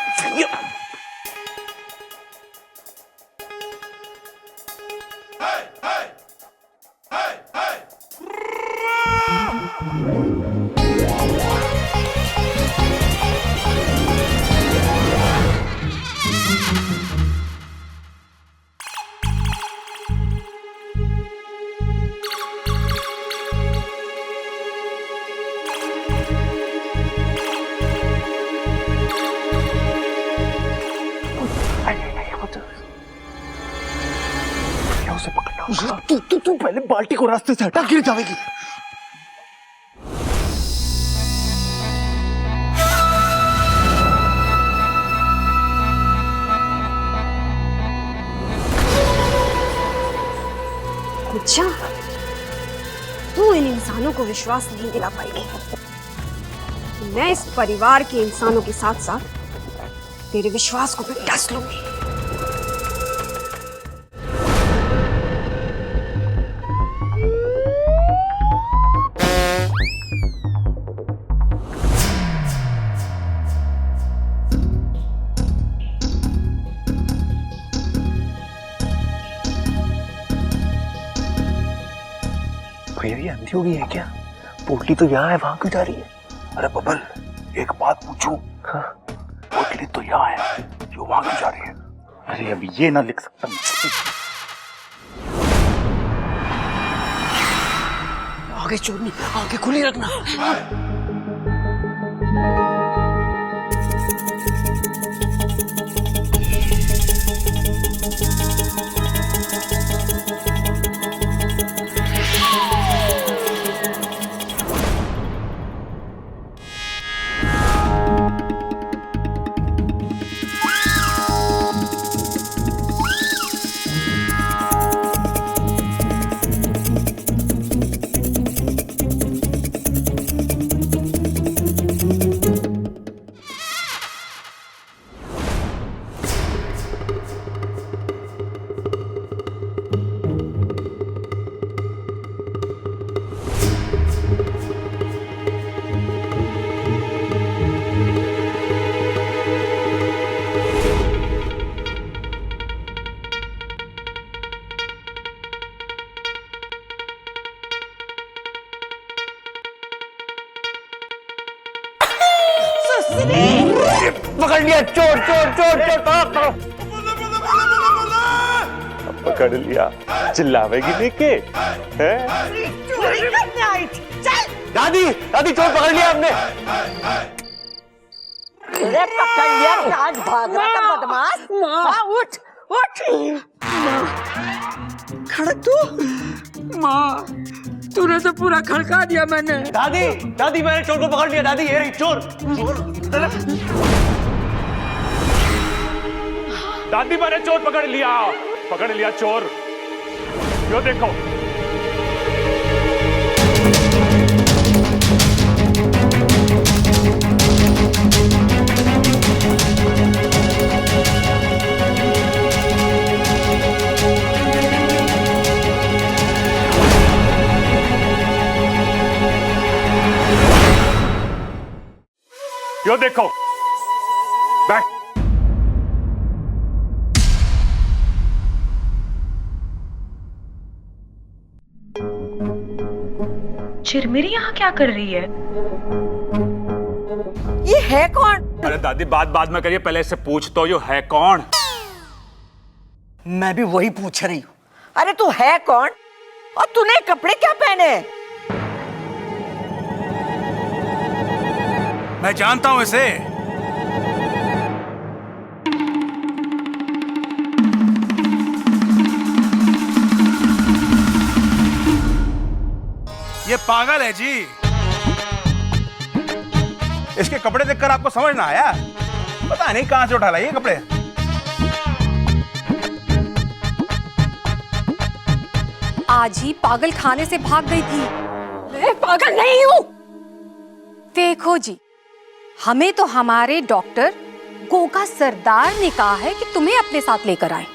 तू पहले बाल्टी को रास्ते से हटा, गिर जाएगी। अच्छा, तू इन इंसानों को विश्वास नहीं दिला पाएगी। मैं इस परिवार के इंसानों के साथ साथ तेरे विश्वास को भी डस लूंगी। भैया ये अंधी हो गई है क्या? पोटली तो यहाँ है, वहां क्यों जा रही है? अरे बबल, एक बात पूछूं? हाँ? पोटली तो यहाँ है, जो वहां क्यों जा रही है? अरे अब ये ना लिख सकता। आगे चोरनी, आगे खुली रखना। पकड़ लिया, चोर चोर चोर चोर, पकड़ लिया। चिल्लावेगी लेके चोरी करने आई थी, चल। दादी दादी, चोर पकड़ लिया हमने। अरे पकड़ लिया, आज भाग रहा था बदमाश। हाँ, उठ उठ। खड़क तू। माँ, तूने तो पूरा खड़का दिया मैंने। दादी दादी, मैंने चोर को पकड़ लिया। दादी ये रही चोर। दादी मैंने चोर पकड़ लिया चोर। यो देखो। यो देखो, बैक। चिरमिरी यहाँ क्या कर रही है? ये है कौन? अरे दादी, बात में करिए, पहले इससे पूछ तो यो है कौन। मैं भी वही पूछ रही हूँ। अरे तू है कौन और तूने कपड़े क्या पहने? मैं जानता हूं इसे। ये पागल है जी। इसके कपड़े देखकर आपको समझ ना आया? पता नहीं कहां से उठा लाए ये कपड़े। आज ही पागल खाने से भाग गई थी। मैं पागल नहीं हूँ। देखो जी, हमें तो हमारे डॉक्टर गोगा सरदार ने कहा है कि तुम्हें अपने साथ लेकर आए।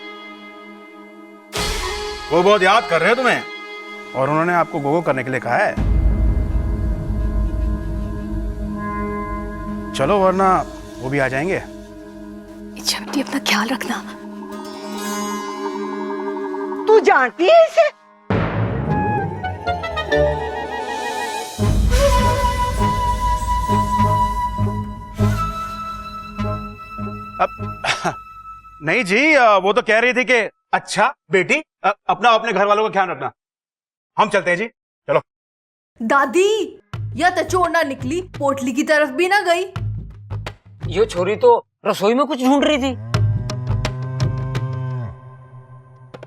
वो बहुत याद कर रहे हैं तुम्हें, और उन्होंने आपको गोगो करने के लिए कहा है। चलो, वरना वो भी आ जाएंगे। इच्छा बेटी, अपना ख्याल रखना। तू जानती है इसे? नहीं जी, वो तो कह रही थी कि अच्छा बेटी, अपना अपने घर वालों का ख्याल रखना। हम चलते हैं जी, चलो। दादी, या तो चोर ना निकली, पोटली की तरफ भी ना गई। यो छोरी तो रसोई में कुछ ढूंढ रही थी।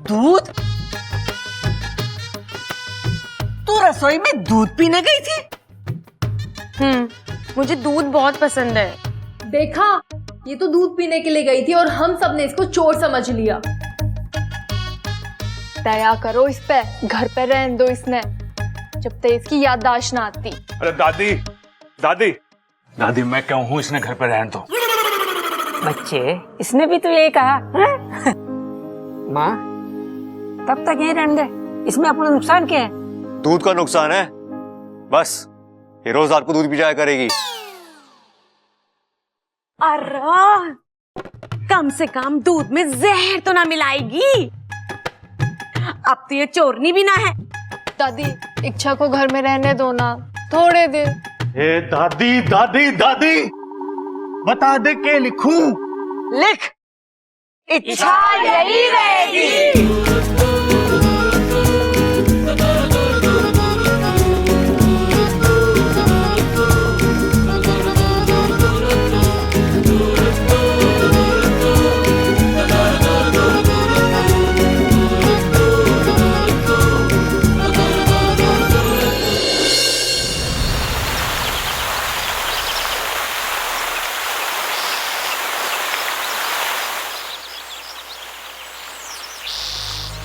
दूध? तू रसोई में दूध पीने गई थी? मुझे दूध बहुत पसंद है। देखा, ये तो दूध पीने के लिए गई थी और हम सब ने इसको चोर समझ लिया। दया करो इस पे, घर पे रहने दो इसने, जब तक इसकी याददाश्त ना आती। अरे दादी दादी दादी, मैं क्यों हूँ, इसने घर पर रहने दो। बच्चे, इसने भी तो यही कहा। माँ, तब तक यहीं रहने दे, इसमें अपना नुकसान क्या है? दूध का नुकसान है, बस ये रोज रात को दूध पी जाया करेगी। अरे कम से कम दूध में जहर तो ना मिलाएगी। अब तो ये चोरनी भी ना है। दादी, इच्छा को घर में रहने दो ना थोड़े दिन। ए दादी दादी दादी, बता दे के लिखूं? लिख, इच्छा यही रहेगी।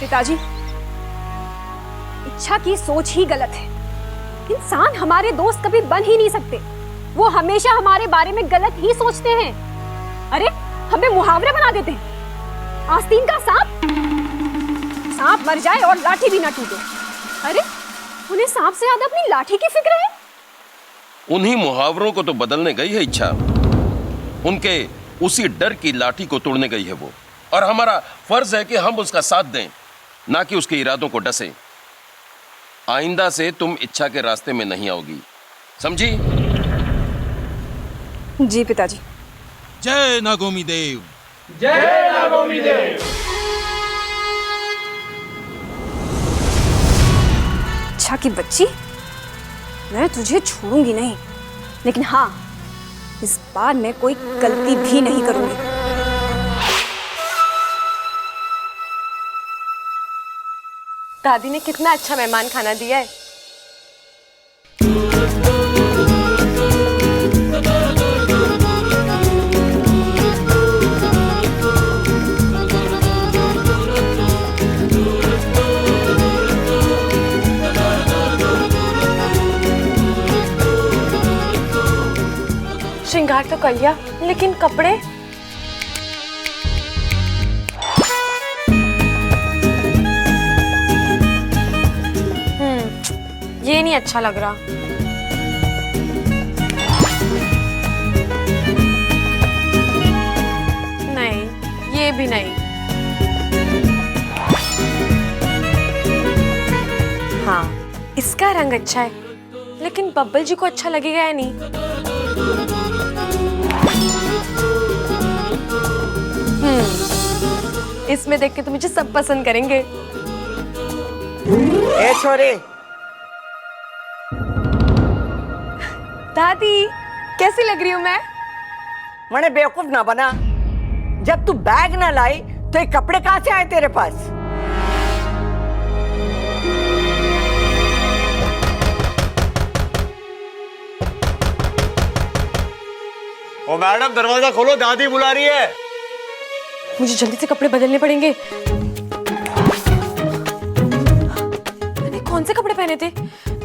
पिताजी, इच्छा की सोच ही गलत है। इंसान हमारे दोस्त कभी बन ही नहीं सकते। वो हमेशा हमारे बारे में गलत ही सोचते हैं। अरे, हमें मुहावरे बना देते हैं। आस्तीन का सांप मर जाए और लाठी भी ना टूटे। अरे, उन्हें सांप से ज्यादा अपनी लाठी की फिक्र है। उन्हीं मुहावरों को तो बदलने गई है इच्छा। उनके उसी डर की लाठी को तोड़ने गई है वो, और हमारा फर्ज है कि हम उसका साथ दें, ना कि उसके इरादों को डसे। आइंदा से तुम इच्छा के रास्ते में नहीं आओगी, समझी? जी पिताजी। जय नागोमी देव। जय नागोमी देव। अच्छा की बच्ची, मैं तुझे छोड़ूंगी नहीं, लेकिन हाँ, इस बार मैं कोई गलती भी नहीं करूंगी। दादी ने कितना अच्छा मेहमान खाना दिया है। श्रृंगार तो कर लिया, लेकिन कपड़े? ये नहीं अच्छा लग रहा। नहीं, ये भी नहीं। हाँ, इसका रंग अच्छा है, लेकिन बब्बल जी को अच्छा लगेगा या नहीं? इसमें देख के तो मुझे सब पसंद करेंगे। ए छोरे, दादी कैसी लग रही हूँ मैं? मने बेवकूफ ना बना। जब तू बैग ना लाई तो ये कपड़े कहाँ से आए तेरे पास? ओ मैडम, दरवाजा खोलो, दादी बुला रही है। मुझे जल्दी से कपड़े बदलने पड़ेंगे। मैंने कौन से कपड़े पहने थे?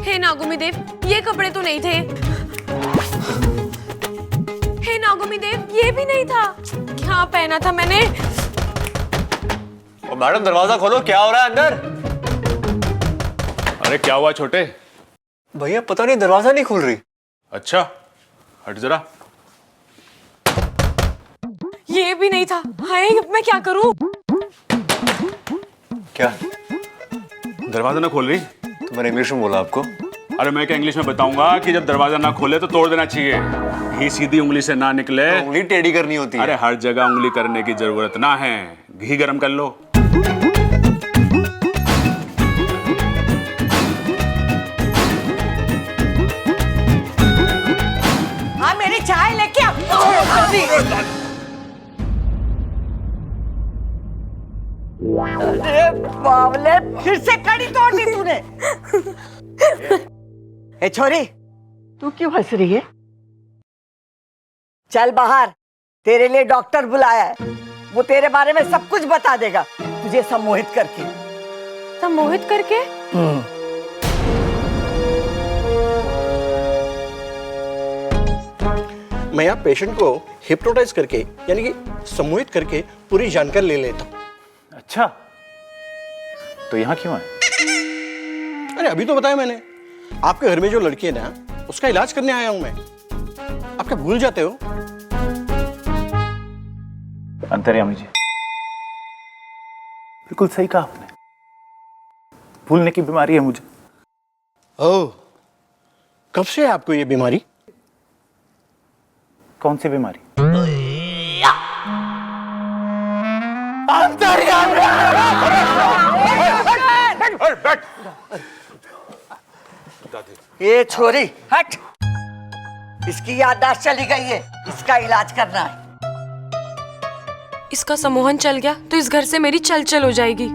हे नागोमी देव, ये कपड़े तो नहीं थे। हे नागोमी देव, ये भी नहीं था। क्या पहना था मैंने? ओ मैडम, दरवाजा खोलो, क्या हो रहा है अंदर? अरे क्या हुआ छोटे? भैया पता नहीं, दरवाजा नहीं खुल रही। अच्छा, हट जरा। ये भी नहीं था। हाय, अब मैं क्या करूं? क्या दरवाजा ना खोल रही? तो मैंने इंग्लिश में बोला आपको। अरे मैं क्या इंग्लिश में बताऊंगा कि जब दरवाजा ना खोले तो तोड़ देना चाहिए। घी सीधी उंगली से ना निकले तो उंगली टेढ़ी करनी होती है। अरे हर जगह उंगली करने की जरूरत ना है। घी गरम कर लो। हाँ, मेरी चाय लेके आ। अरे बावले, फिर से कड़ी तोड़ दी तूने। ए छोरी, तू क्यों हंस रही है? चल बाहर, तेरे लिए डॉक्टर बुलाया है। वो तेरे बारे में सब कुछ बता देगा, तुझे सम्मोहित करके। सम्मोहित करके? मैं यहाँ पेशेंट को हिप्नोटाइज करके, यानी कि सम्मोहित करके पूरी जानकारी ले लेता हूँ। अच्छा, तो यहाँ क्यों आए? अरे अभी तो बताया मैंने, आपके घर में जो लड़की है ना, उसका इलाज करने आया हूं मैं। आप क्या भूल जाते हो? अंतर्यामी जी, बिल्कुल सही कहा आपने। भूलने की बीमारी है मुझे। ओह, कब से है आपको ये बीमारी? कौन सी बीमारी? ये छोरी हट, इसकी याददाश्त चली गई है, इसका इलाज करना है। इसका सम्मोहन चल गया तो इस घर से मेरी चल चल हो जाएगी।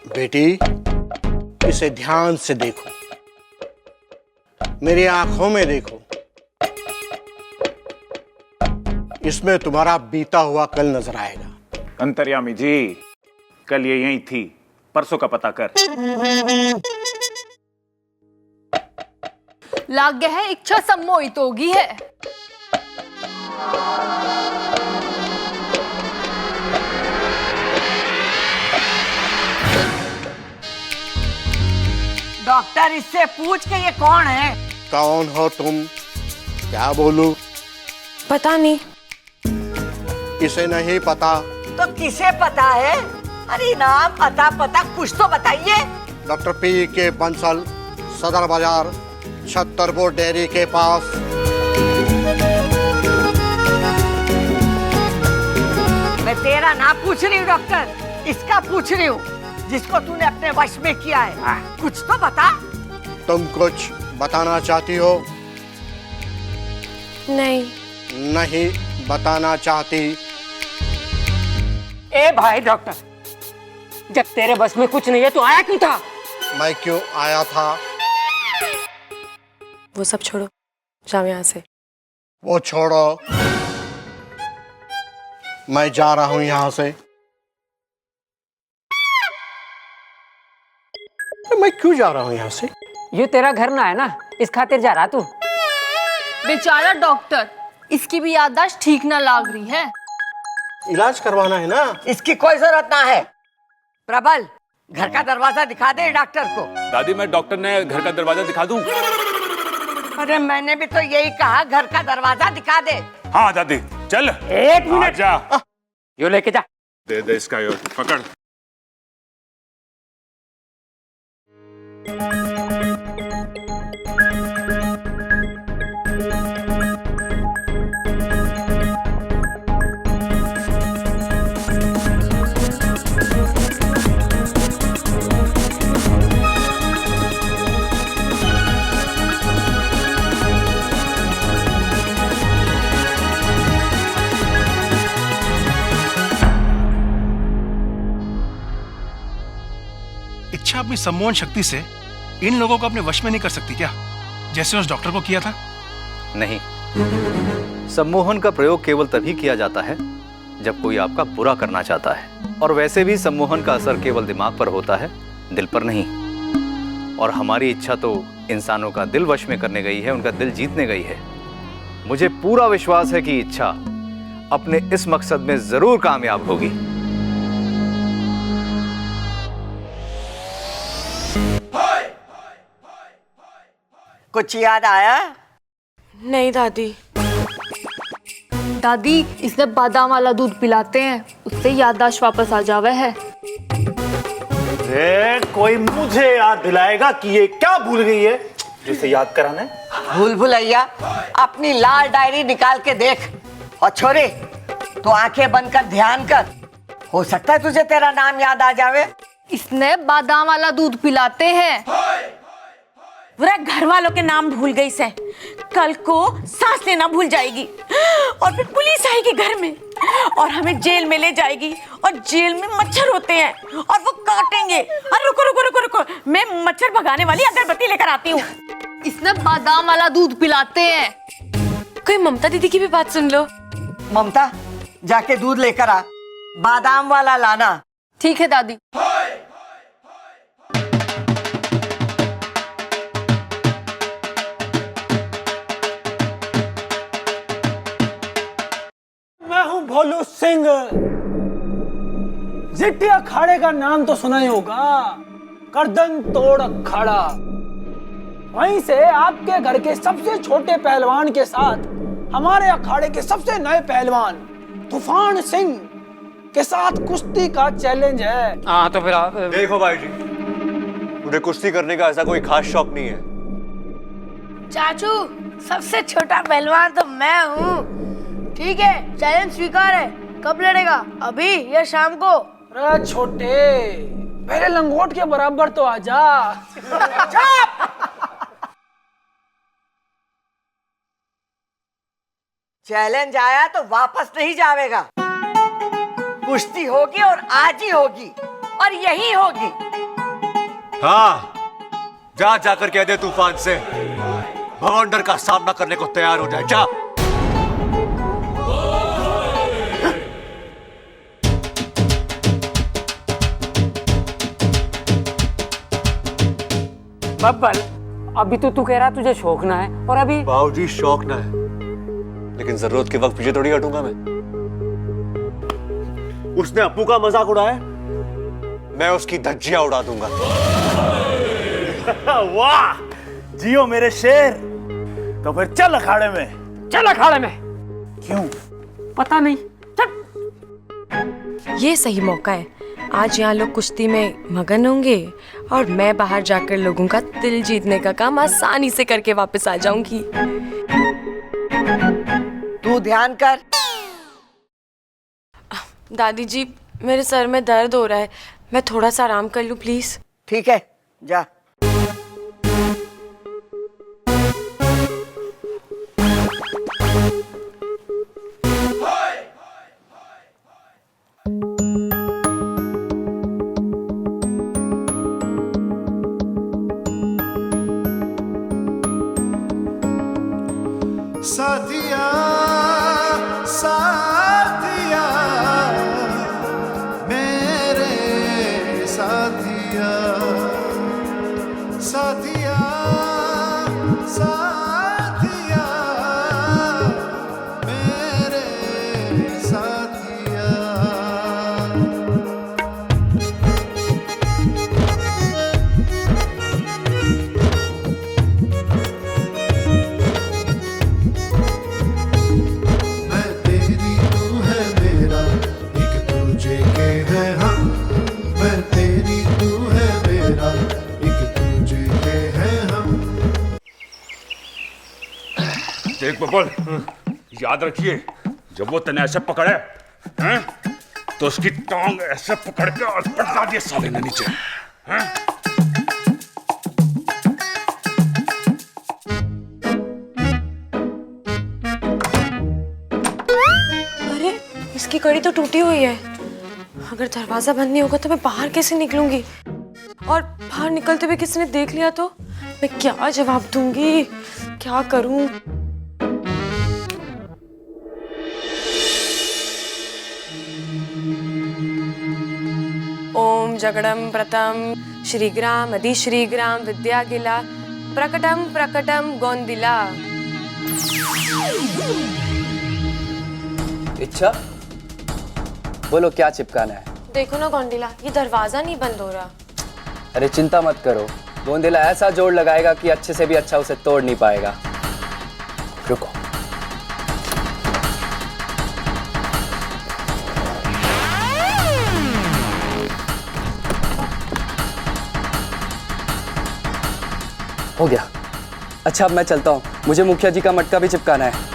बेटी, इसे ध्यान से देखो, मेरी आंखों में देखो। इसमें तुम्हारा बीता हुआ कल नजर आएगा। अंतर्यामी जी, कल ये यहीं थी, परसों का पता कर। लाग गया है, इच्छा सम्मोहित होगी है। डॉक्टर, इससे पूछ के ये कौन है? कौन हो तुम? क्या बोलूं? पता नहीं। इसे नहीं पता तो किसे पता है? अरे नाम अता पता कुछ तो बताइए। डॉक्टर पी के बंसल, सदर बाजार, छतरपुर डेयरी के पास। मैं तेरा नाम पूछ रही हूँ डॉक्टर, इसका पूछ रही हूँ जिसको तूने अपने वश में किया है। कुछ तो बता। तुम कुछ बताना चाहती हो? नहीं। नहीं बताना चाहती? ए भाई डॉक्टर, जब तेरे बस में कुछ नहीं है तो आया क्यों था? मैं क्यों आया था? वो सब छोड़ो, जाओ यहाँ से। वो छोड़ो, मैं जा रहा हूँ यहाँ से। मैं क्यों जा रहा हूँ यहाँ से? ये तेरा घर ना है ना, इस खातिर जा रहा तू। बेचारा डॉक्टर, इसकी भी याददाश्त ठीक ना लग रही है। इलाज करवाना है ना। इसकी कोई जरूरत ना है। प्रबल, घर का दरवाजा दिखा दे डॉक्टर को। दादी, मैं डॉक्टर ने घर का दरवाजा दिखा दूं? अरे मैंने भी तो यही कहा, घर का दरवाजा दिखा दे। हाँ दादी, चल। एक मिनट। जा, यो लेके जा। दे दे इसका, यो पकड़। इच्छा अपनी सम्मोहन शक्ति से इन लोगों को अपने वश में नहीं कर सकती क्या, जैसे उस डॉक्टर को किया था? नहीं, सम्मोहन का प्रयोग केवल तभी किया जाता है जब कोई आपका बुरा करना चाहता है, और वैसे भी सम्मोहन का असर केवल दिमाग पर होता है, दिल पर नहीं। और हमारी इच्छा तो इंसानों का दिल वश में करने गई है, उनका दिल जीतने गई है। मुझे पूरा विश्वास है कि इच्छा अपने इस मकसद में जरूर कामयाब होगी। कुछ याद आया? नहीं दादी। दादी, इसने बादाम वाला दूध पिलाते हैं, उससे याददाश्त वापस आ जावे है। कोई मुझे याद दिलाएगा कि ये क्या भूल गई है जिसे याद कराना है? भूल भुलैया, अपनी लाल डायरी निकाल के देख। और छोरे, तो आंखें बंद कर ध्यान कर, हो सकता है तुझे तेरा नाम याद आ जावे। इसने बादाम वाला दूध पिलाते हैं। पूरा घर वालों के नाम भूल गई से, कल को सांस लेना भूल जाएगी, और फिर पुलिस आएगी घर में और हमें जेल में ले जाएगी, और जेल में मच्छर होते हैं और वो काटेंगे। अरे रुको रुको रुको रुको, मैं मच्छर भगाने वाली अगरबत्ती लेकर आती हूँ। इसने बादाम वाला दूध पिलाते हैं। कोई ममता दीदी की भी बात सुन लो। ममता, जाके दूध लेकर आ, बादाम वाला लाना। ठीक है दादी। मैं हूँ भोलू सिंह। जिट्टी अखाड़े का नाम तो सुना ही होगा, गर्दन तोड़ अखाड़ा। वहीं से आपके घर के सबसे छोटे पहलवान के साथ हमारे अखाड़े के सबसे नए पहलवान तूफान सिंह के साथ कुश्ती का चैलेंज है। हाँ तो फिर आप देखो भाई जी, मुझे कुश्ती करने का ऐसा कोई खास शौक नहीं है। चाचू, सबसे छोटा पहलवान तो मैं हूँ। ठीक है, चैलेंज स्वीकार है। कब लड़ेगा, अभी या शाम को? अरे छोटे, मेरे लंगोट के बराबर तो आजा। चैलेंज आया तो वापस नहीं जावेगा। कुश्ती होगी और आज ही होगी, और यही होगी। हाँ, जा जाकर कह दे तूफान से भगवान का सामना करने को तैयार हो जाए। जा। बब्बल, अभी तो तू कह रहा तुझे शौक ना है, और अभी बाबूजी शौक ना है, लेकिन जरूरत के वक्त पीछे थोड़ी हटूंगा मैं। उसने अप्पू का मजाक उड़ाया, मैं उसकी धज्जियां उड़ा दूंगा। वाह, जियो मेरे शेर। तो फिर चल अखाड़े में। चल अखाड़े में। क्यों? पता नहीं। ये सही मौका है, आज यहाँ लोग कुश्ती में मगन होंगे और मैं बाहर जाकर लोगों का दिल जीतने का काम आसानी से करके वापस आ जाऊंगी। तू ध्यान कर। दादी जी, मेरे सर में दर्द हो रहा है, मैं थोड़ा सा आराम कर लूं प्लीज। ठीक है, जा। साथिया साथिया मेरे साथिया साथिया साथिया मेरे साथिया। देख बबल, याद रखिए जब वो तने ऐसे पकड़े हैं तो उसकी टांग ऐसे पकड़ के और पटका दिए साले ने नीचे हैं? अरे इसकी कड़ी तो टूटी हुई है, अगर दरवाजा बंद नहीं होगा तो मैं बाहर कैसे निकलूंगी? और बाहर निकलते हुए किसी ने देख लिया तो मैं क्या जवाब दूंगी, क्या करूं? ओम जगड़म प्रतम श्रीग्राम अधिश्रीग्राम विद्यागिला प्रकटम प्रकटम गोंदिला। इच्छा, बोलो क्या चिपकाना है? देखो ना गोंदिला, ये दरवाजा नहीं बंद हो रहा। अरे चिंता मत करो, गोंदिला ऐसा जोड़ लगाएगा कि अच्छे से भी अच्छा उसे तोड़ नहीं पाएगा। रुको। हो गया। अच्छा अब मैं चलता हूँ, मुझे मुखिया जी का मटका भी चिपकाना है।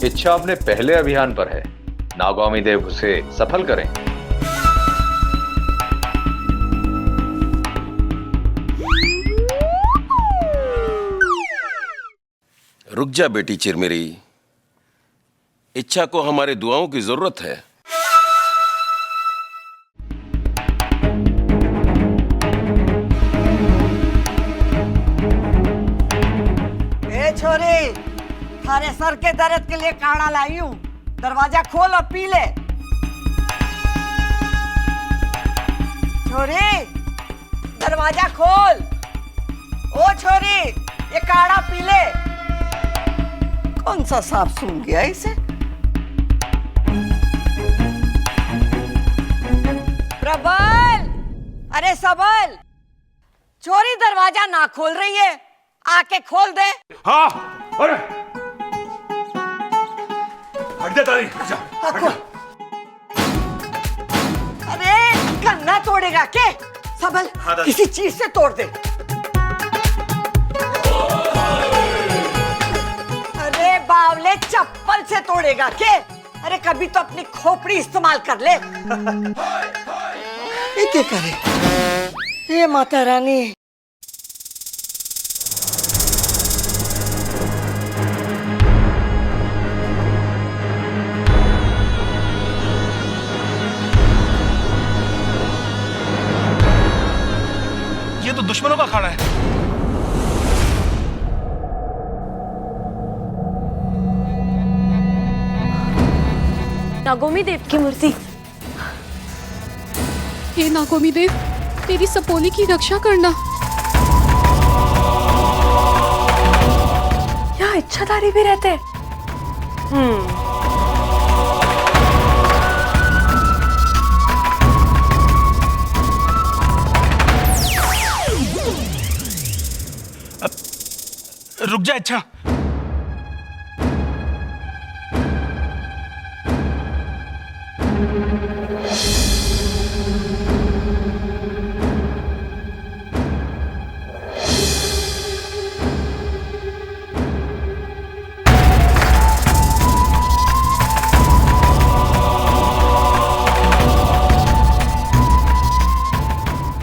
इच्छा अपने पहले अभियान पर है, नागौमी देव उसे सफल करें। रुक जा बेटी चिरमिरी, इच्छा को हमारे दुआओं की जरूरत है। ए छोरी, थारे सर के दर्द के लिए काढ़ा लाई हूँ, दरवाजा खोल और पी ले। छोरी, दरवाजा खोल। ओ छोरी, ये काढ़ा पी ले। कौन सा सांप सूंघ गया इसे? प्रबल, अरे सबल, चोरी दरवाजा ना खोल रही है, आके खोल दे। हाँ, अरे हट जा तारी, हट जा, हट जा। अरे गन्ना तोड़ेगा के? सबल, किसी चीज से तोड़ दे। अरे बावले, चप्पल से तोड़ेगा के? अरे कभी तो अपनी खोपड़ी इस्तेमाल कर ले। ये क्या करे? ये माता रानी। तो दुश्मनों का अखाड़ा है। नागोमी देव की मूर्ति। हे नागोमी देव, तेरी सपोली की रक्षा करना। यहाँ इच्छाधारी भी रहते हैं। रुक जा इच्छा।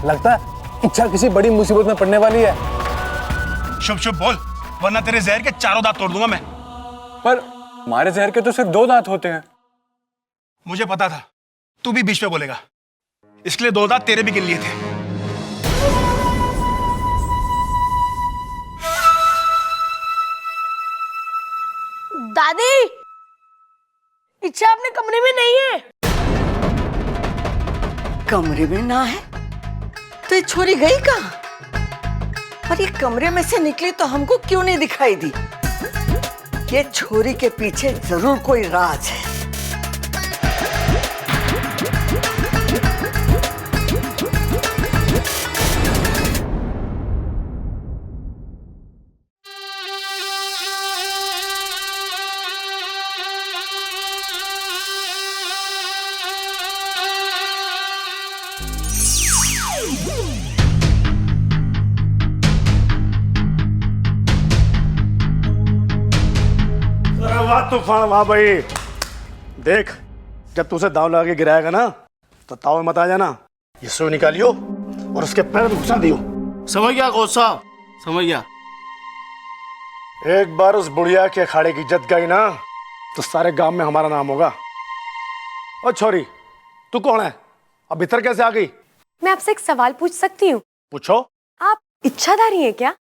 लगता है इच्छा किसी बड़ी मुसीबत में पड़ने वाली है। शुभ शुभ बोल, वरना तेरे जहर के चारों दांत तोड़ दूंगा मैं। पर हमारे जहर के तो सिर्फ 2 दांत होते हैं। मुझे पता था तू भी बीच पे बोलेगा, इसलिए 2 दांत तेरे भी गिन लिए थे। दादी, इच्छा अपने कमरे में नहीं है। कमरे में ना है तो ये छोरी गई कहाँ? और ये कमरे में से निकली तो हमको क्यों नहीं दिखाई दी? ये छोरी के पीछे जरूर कोई राज है। वाह तूफान, वाह भाई। देख, जब तू उसे दाव लगा के गिराएगा ना तो ताव में मत आ जाना। ये सुई निकालियो और उसके पैर में घुसा दियो। समझ गया कोच साहब? समझ गया। एक बार उस बुढ़िया के अखाड़े की इज्जत गई ना तो सारे गांव में हमारा नाम होगा। और छोरी, तू कौन है? अब भीतर कैसे आ गई? मैं आपसे एक सवाल पूछ सकती हूँ? पूछो। आप इच्छाधारी हैं क्या?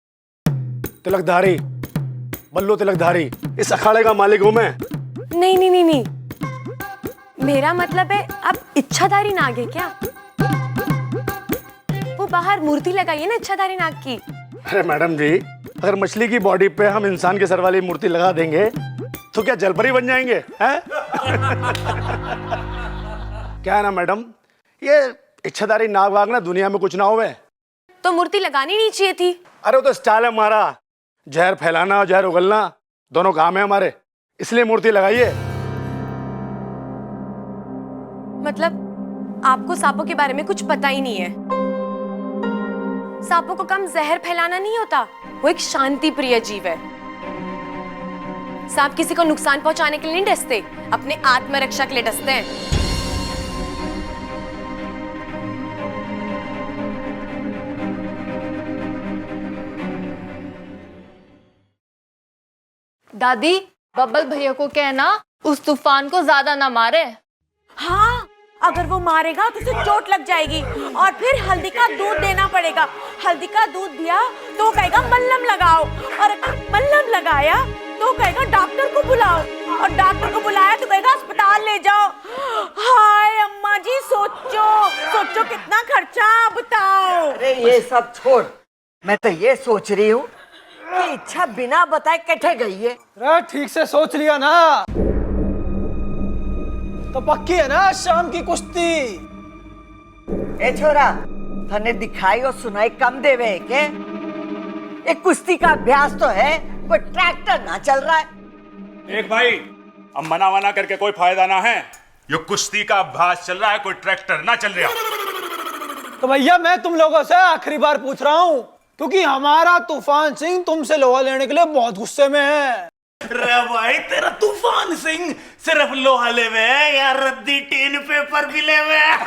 तिलकधारी, बल्लो तिलकधारी, इस अखाड़े का मालिक हूं मैं। नहीं नहीं नहीं नहीं, मेरा मतलब है आप इच्छाधारी नाग है क्या? वो बाहर मूर्ति लगाई है ना इच्छाधारी नाग की। अरे मैडम जी, अगर मछली की बॉडी पे हम इंसान के सर वाली मूर्ति लगा देंगे तो क्या जलपरी बन जाएंगे हैं? क्या है ना मैडम, ये इच्छाधारी नाग वाग ना दुनिया में कुछ ना होवे। तो मूर्ति लगानी नहीं चाहिए थी। अरे वो तो स्टाइल है हमारा, जहर फैलाना और जहर उगलना दोनों काम है हमारे, इसलिए मूर्ति लगाइए। मतलब आपको सांपों के बारे में कुछ पता ही नहीं है। सांपों को कम जहर फैलाना नहीं होता, वो एक शांति प्रिय जीव है। सांप किसी को नुकसान पहुंचाने के लिए नहीं डसते, अपने आत्मरक्षा के लिए डसते हैं। दादी, बब्बल भैया को कहना उस तूफान को ज्यादा ना मारे। हाँ, अगर वो मारेगा तो उसे चोट लग जाएगी और फिर हल्दी का दूध देना पड़ेगा। हल्दी का दूध दिया तो कहेगा मल्लम लगाओ, और अगर मल्लम लगाया तो कहेगा डॉक्टर को बुलाओ, और डॉक्टर को बुलाया तो कहेगा अस्पताल ले जाओ। हाय अम्मा जी, सोचो सोचो कितना खर्चा, बताओ। अरे ये सब छोड़, मैं तो ये सोच रही हूँ कि इच्छा बिना बताए कैसे गई है? अरे ठीक से सोच लिया ना तो पक्की है ना शाम की कुश्ती। ए छोरा, तने दिखाई और सुनाई कम देवे है के? एक कुश्ती का अभ्यास तो है, कोई ट्रैक्टर ना चल रहा है। देख भाई, अब मना वना करके कोई फायदा ना है। ये कुश्ती का अभ्यास चल रहा है, कोई ट्रैक्टर ना चल रहा। तो भैया मैं तुम लोगों से आखिरी बार पूछ रहा हूँ, क्योंकि हमारा तूफान सिंह तुमसे लोहा लेने के लिए बहुत गुस्से में है। रे भाई, तेरा तूफान सिंह सिर्फ लोहा ले में है या रद्दी टीन पेपर भी ले में?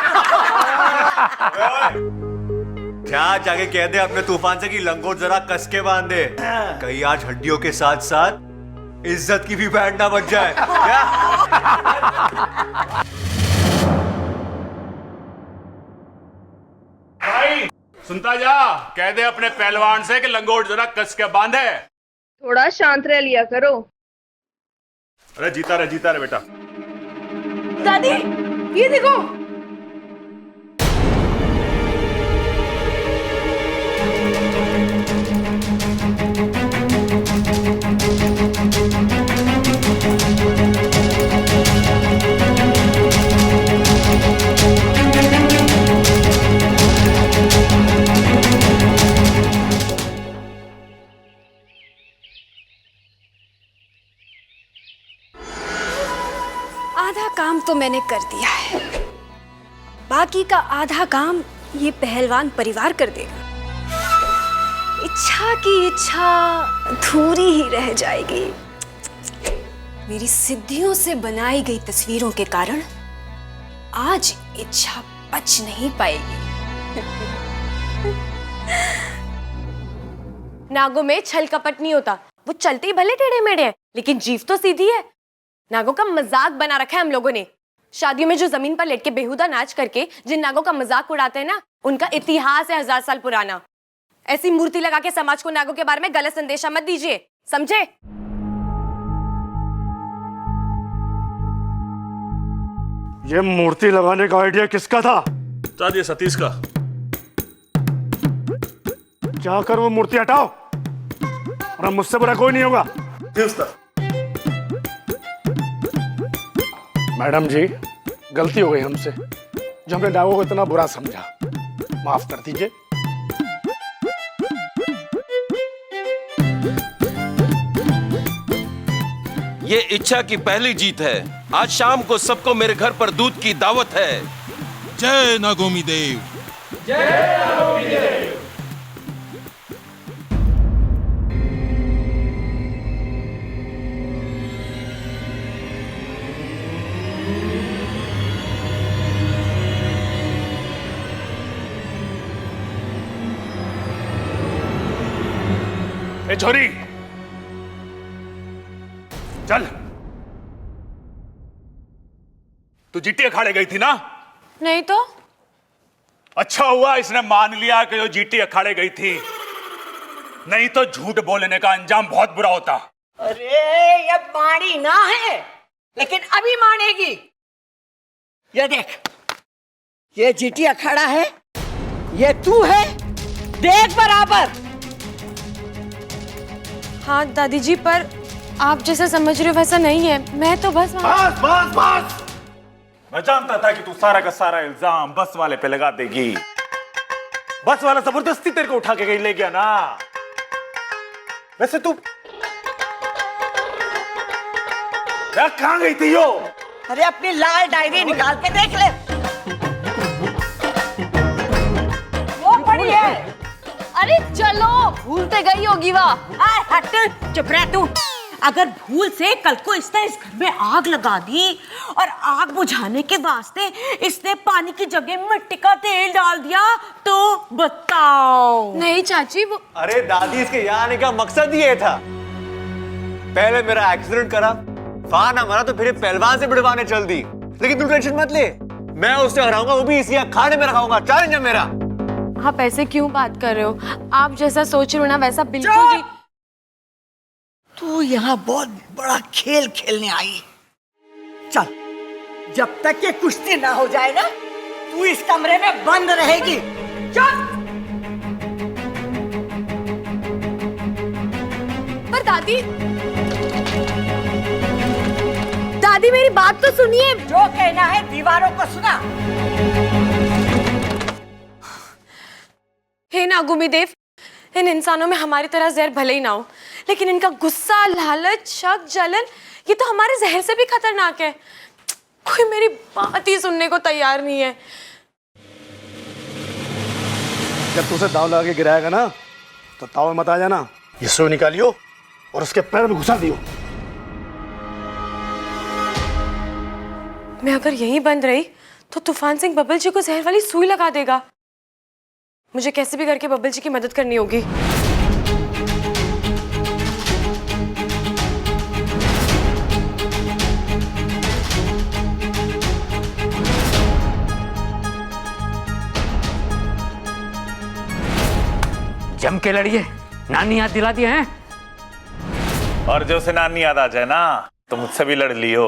क्या जाके कह दे अपने तूफान से कि लंगोट जरा कस के बांध दे, कहीं आज हड्डियों के साथ साथ इज्जत की भी बैंड ना बच जाए। क्या? भाई सुनता जा, कह दे अपने पहलवान से कि लंगोट जरा कस के बांधे। थोड़ा शांत रह लिया करो। अरे जीता रहे बेटा। दादी ये देखो। आधा काम तो मैंने कर दिया है, बाकी का आधा काम ये पहलवान परिवार कर देगा। इच्छा की इच्छा अधूरी ही रह जाएगी। मेरी सिद्धियों से बनाई गई तस्वीरों के कारण आज इच्छा बच नहीं पाएगी। नागों में छल कपट नहीं होता, वो चलते ही भले टेढ़े मेढ़े हैं, लेकिन जीभ तो सीधी है। नागों का मजाक बना रखा है हम लोगों ने। शादियों में जो जमीन पर लेट के बेहुदा नाच करके जिन नागों का मजाक उड़ाते हैं ना, उनका इतिहास है 1000 साल पुराना। ऐसी मूर्ति लगा के समाज को नागों के बारे में गलत संदेशा मत दीजिए, समझे? ये मूर्ति लगाने का आइडिया किसका था? ये सतीश का। जाकर वो मूर्ति हटाओ, और अब मुझसे बुरा कोई नहीं होगा। मैडम जी, गलती हो गई हमसे, जो हमने नागों को इतना बुरा समझा, माफ कर दीजिए। ये इच्छा की पहली जीत है। आज शाम को सबको मेरे घर पर दूध की दावत है। जय नागोमी देव। जय नागोमी देव। ए छोरी, चल। तू जीटी अखाड़े गई थी ना? नहीं तो। अच्छा हुआ इसने मान लिया कि वो जीटी अखाड़े गई थी, नहीं तो झूठ बोलने का अंजाम बहुत बुरा होता। अरे ये माड़ी ना है, लेकिन अभी मानेगी। ये देख, ये जीटी अखाड़ा है, ये तू है, देख बराबर। हाँ दादी जी, पर आप जैसा समझ रहे हो वैसा नहीं है। मैं तो बस बस। मैं जानता था कि तू सारा का सारा इल्जाम बस वाले पे लगा देगी। बस वाला जबरदस्ती तेरे को उठा के ले गया ना। वैसे तू कहां गई थी यो? अरे अपनी लाल डायरी निकाल के देख ले, वो पड़ी है। अरे चलो, भूलते गई होगी वह। हट, चुप रह तू। अगर भूल से कल को इसने इस घर में आग लगा दी और आग बुझाने के वास्ते इसने पानी की जगह मिट्टी का तेल डाल दिया तो बताओ। नहीं चाची, वो अरे दादी, इसके यहाँ आने का मकसद ये था। पहले मेरा एक्सीडेंट करा, वहां ना मरा तो फिर पहलवान से बिड़वाने चल दी। लेकिन तू टेंशन मत ले, मैं उससे हराऊंगा, वो भी इसी अखाड़े में रखाऊंगा। चैलेंज है मेरा। आप ऐसे क्यों बात कर रहे हो? आप जैसा सोच रहे हो ना वैसा बिल्कुल भी। तू यहाँ बहुत बड़ा खेल खेलने आई। चल, जब तक ये कुश्ती ना हो जाए ना, तू इस कमरे में बंद रहेगी। चल। पर दादी, दादी मेरी बात तो सुनिए। जो कहना है दीवारों को सुना। हे नागोमी देव, इन इंसानों में हमारी तरह जहर भले ही ना हो, लेकिन इनका गुस्सा, लालच, शक, जलन, ये तो हमारे जहर से भी खतरनाक है। कोई मेरी बात ही सुनने को तैयार नहीं है। जब तू उसे दाव लगा के गिराएगा ना, तो ताव मत आ जाना। ये सुई निकालियो और उसके पैर में घुसा दियो। मैं अगर यहीं बंद रही तो तूफान सिंह बबल जी को जहर वाली सुई लगा देगा। मुझे कैसे भी करके बबल जी की मदद करनी होगी। के लड़िए, नानी याद दिला दिए हैं। और जो से नानी याद आ जाए ना तो मुझसे भी लड़ लियो,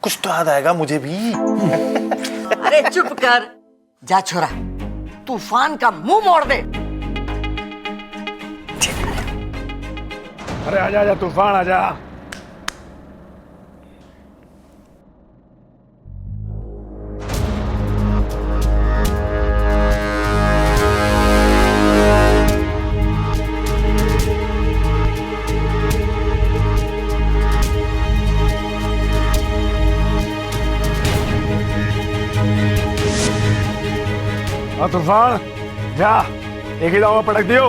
कुछ तो याद आएगा मुझे भी। अरे चुप कर, जा छोरा, तूफान का मुंह मोड़ दे। अरे आजा आजा तूफान आजा। तूफान जा, एक ही दाव में पटक दियो।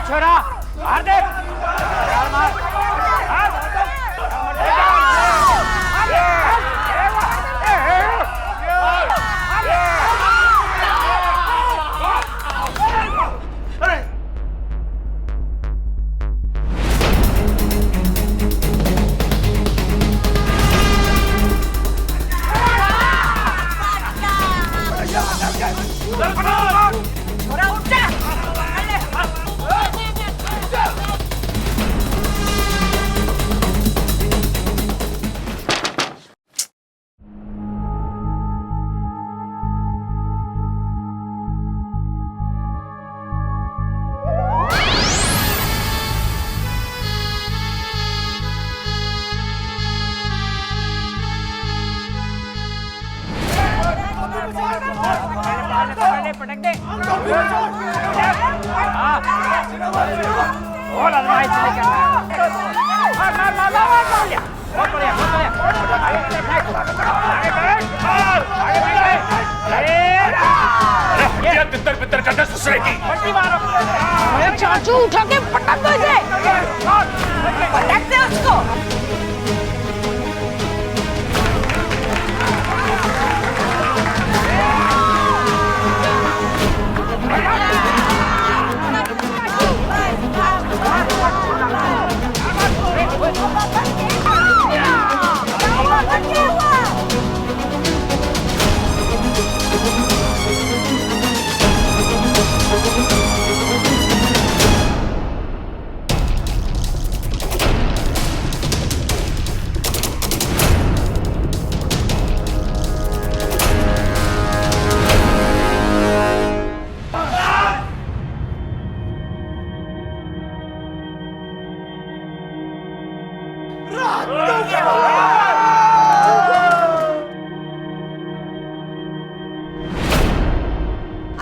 छोरा मार दे, पटक दे। और अलमारी से लेकर मार मार मार मार मार लिया। बहुत बढ़िया बहुत बढ़िया। ये तितर बितर करके ससुरे की पट्टी मारो। अरे चाचू उठा के पटक दो इसे। पटक दे उसको।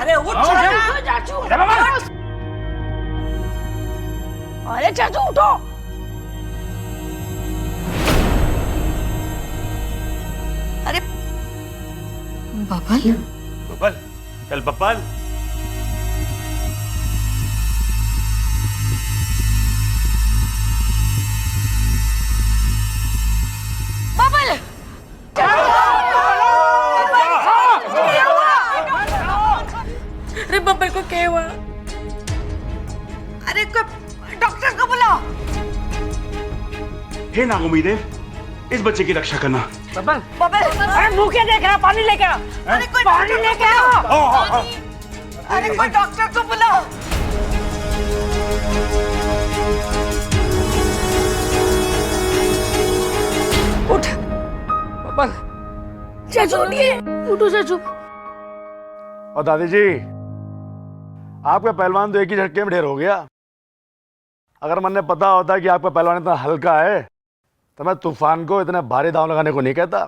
अरे उठ चाचू। अरे चाचू उठो। अरे बबल बबल, चल बबल। बबल अरे बब्बल को क्या हुआ? अरे डॉक्टर को बुलाओ। हे नागुमीदे, इस बच्चे की रक्षा करना। बबल बबल, अरे मुंह क्या देख रहा? पानी लेके आ। अरे कोई पानी लेके आ। अरे कोई डॉक्टर को बुलाओ। उठ बबल, चाचू उठिए। उठो चाचू। और दादी जी, आपका पहलवान तो एक ही झटके में ढेर हो गया। अगर मैंने पता होता कि आपका पहलवान इतना हल्का है तो मैं तूफान को इतने भारी दांव लगाने को नहीं कहता।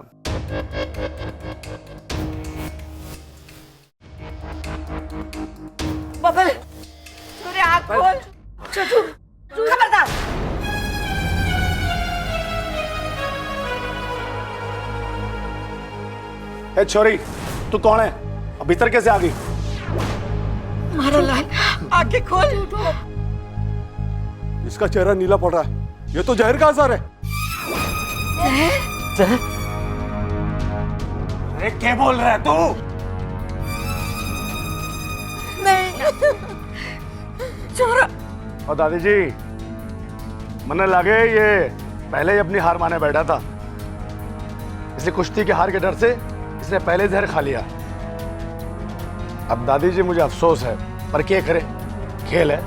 बबल, तूने आँख खोल। चाचू, खबरदार। ए छोरी, तू कौन है? अब भीतर कैसे आ गई? मारो लाल, आंखें खोल। इसका चेहरा नीला पड़ रहा है। ये तो जहर का असर है। जहर? अरे क्या बोल रहा है तू? नहीं, छोरा। और दादी जी, मैंने लगे ये पहले ही अपनी हार माने बैठा था, इसलिए कुश्ती के हार के डर से इसने पहले जहर खा लिया। अब दादी जी मुझे अफसोस है, पर क्या करे, खेल है।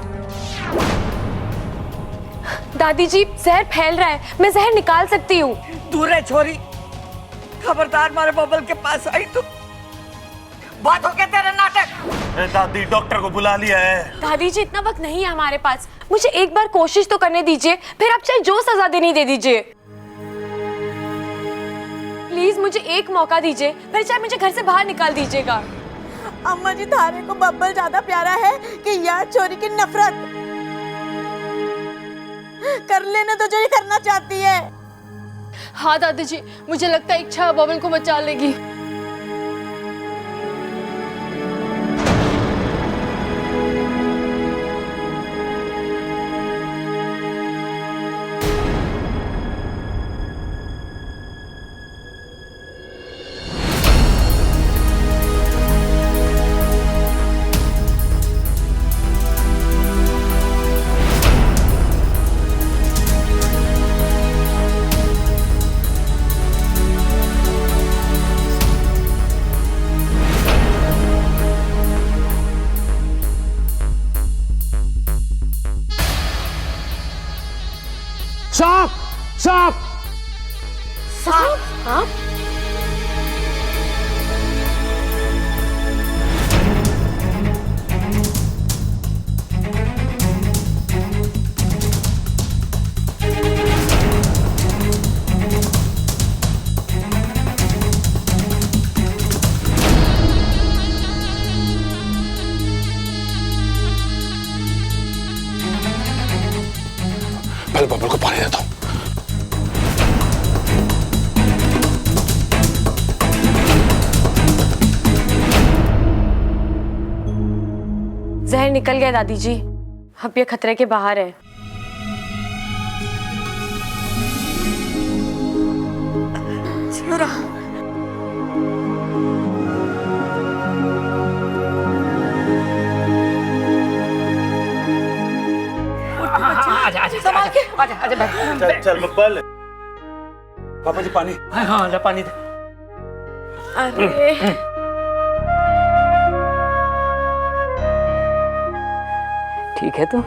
दादी जी, जहर फैल रहा है, मैं जहर निकाल सकती हूँ। दूर है छोरी, खबरदार मारे बबल के पास आई तो बात हो गया तेरा नाटक। दादी, डॉक्टर को बुला लिया है। दादी जी, इतना वक्त नहीं है हमारे पास, मुझे एक बार कोशिश तो करने दीजिए, फिर आप चाहे जो सजा देनी दे दीजिए। प्लीज मुझे एक मौका दीजिए, फिर चाहे मुझे घर से बाहर निकाल दीजिएगा। अम्मा जी, थारे को बब्बल ज्यादा प्यारा है कि यार चोरी की नफरत? कर लेने तो जो ये करना चाहती है। हाँ दादी जी, मुझे लगता है इच्छा बबल को बचा लेगी। सांप! सांप! सांप? हाँ? पहले बबल को पानी देता हूँ। जहर निकल गया दादी जी, अब ये खतरे के बाहर है। छोरा, संभाल के। चल चल बब्बल। पापा जी पानी। हाँ, ले पानी दे। अरे ठीक है तू?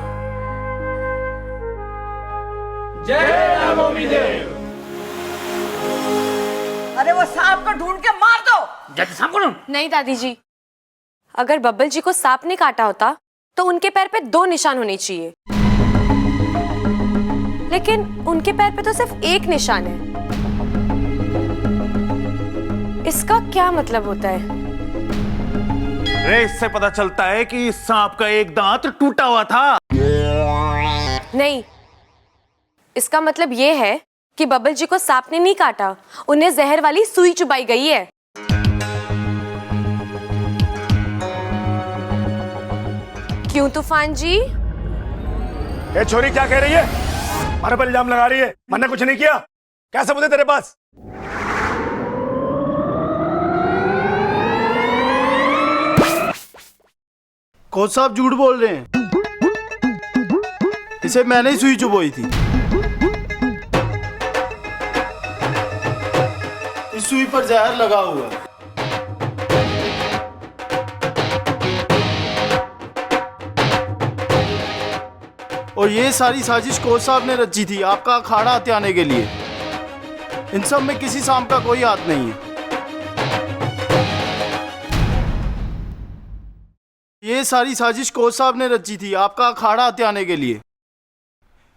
अरे वो सांप को ढूंढ के मार दो। जाते सांप को ढूंढ। नहीं दादी जी, अगर बब्बल जी को सांप ने काटा होता तो उनके पैर पे 2 निशान होने चाहिए, लेकिन उनके पैर पे तो सिर्फ 1 निशान है। इसका क्या मतलब होता है? रे, इससे पता चलता है कि इस सांप का एक दांत टूटा हुआ था। नहीं, इसका मतलब ये है कि बब्बल जी को सांप ने नहीं काटा, उन्हें जहर वाली सुई चुबाई गई है। क्यों तूफान जी? ये छोरी क्या कह रही है? हमारे पर इल्जाम लगा रही है। मैंने कुछ नहीं किया। क्या सबूत है तेरे पास? कोच साहब झूठ बोल रहे हैं। इसे मैंने ही सुई चुभोई थी। इस सुई पर जहर लगा हुआ है। और ये सारी साजिश कोच साहब ने रची थी आपका अखाड़ा हथियाने के लिए। इन सब में किसी सांप का कोई हाथ नहीं है। ये सारी साजिश कोच साहब ने रची थी आपका अखाड़ा हथियाने के लिए।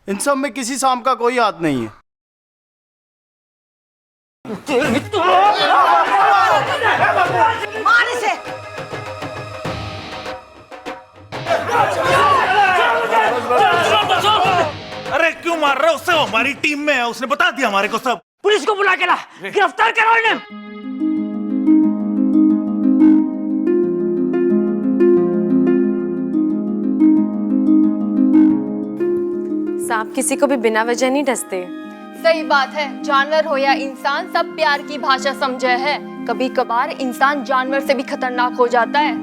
इन सब में किसी शाम का कोई हाथ नहीं है। मार इसे। अरे क्यों मार रहे हो उससे? वो हमारी टीम में है, उसने बता दिया हमारे को सब। पुलिस को बुला के ला, गिरफ्तार करो इन्हें। सांप किसी को भी बिना वजह नहीं डसते। सही बात है, जानवर हो या इंसान सब प्यार की भाषा समझे है। कभी कभार इंसान जानवर से भी खतरनाक हो जाता है।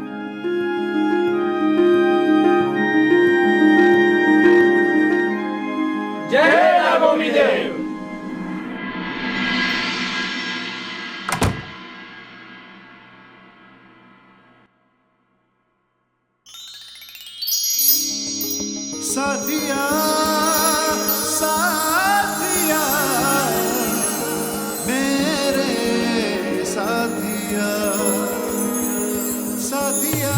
जय नागोमी देव। साथिया साथिया मेरे साथिया साथिया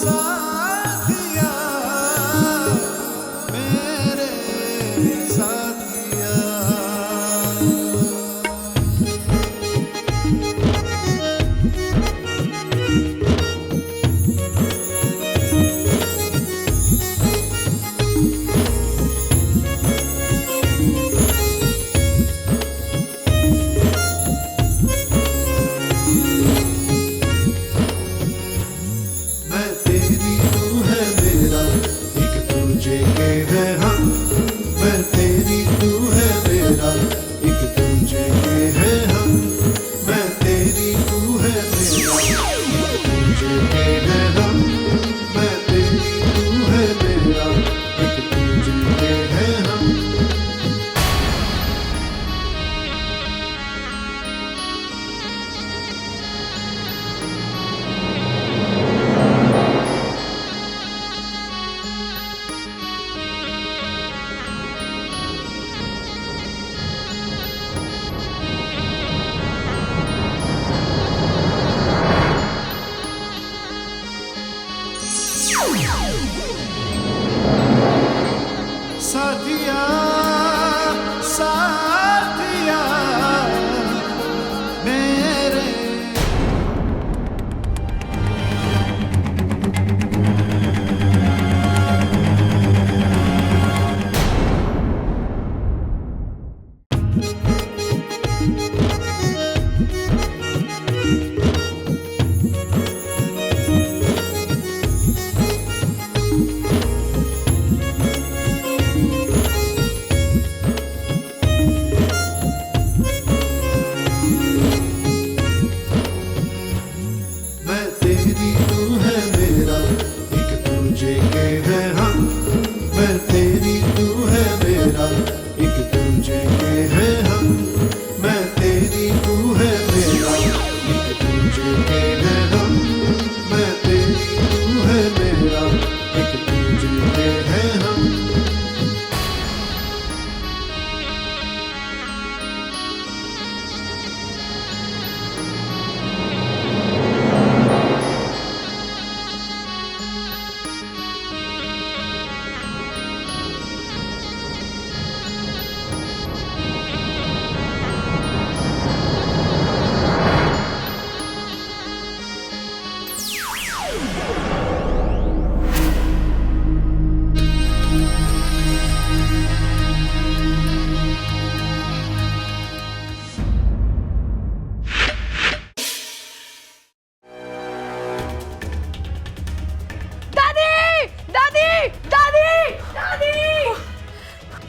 साथिया मेरे साथिया। मैं तेरी तू है मेरा, एक तुझे के है हम। मैं तेरी तू है मेरा, एक तुझे के है हम। मैं तेरी तू है मेरा, एक तुझे के है हम। मैं तेरी तू है मेरा, एक तुझे के है हम। साथिया साथिया मेरे। मैं तेरी तू है मेरा, एक तुझे के है हम। मैं तेरी तू है मेरा, एक तुझे के है हम। मैं तेरी तू है मेरा, एक तुझे के है हम। मैं तेरी तू है मेरा, एक तुझे के है हम।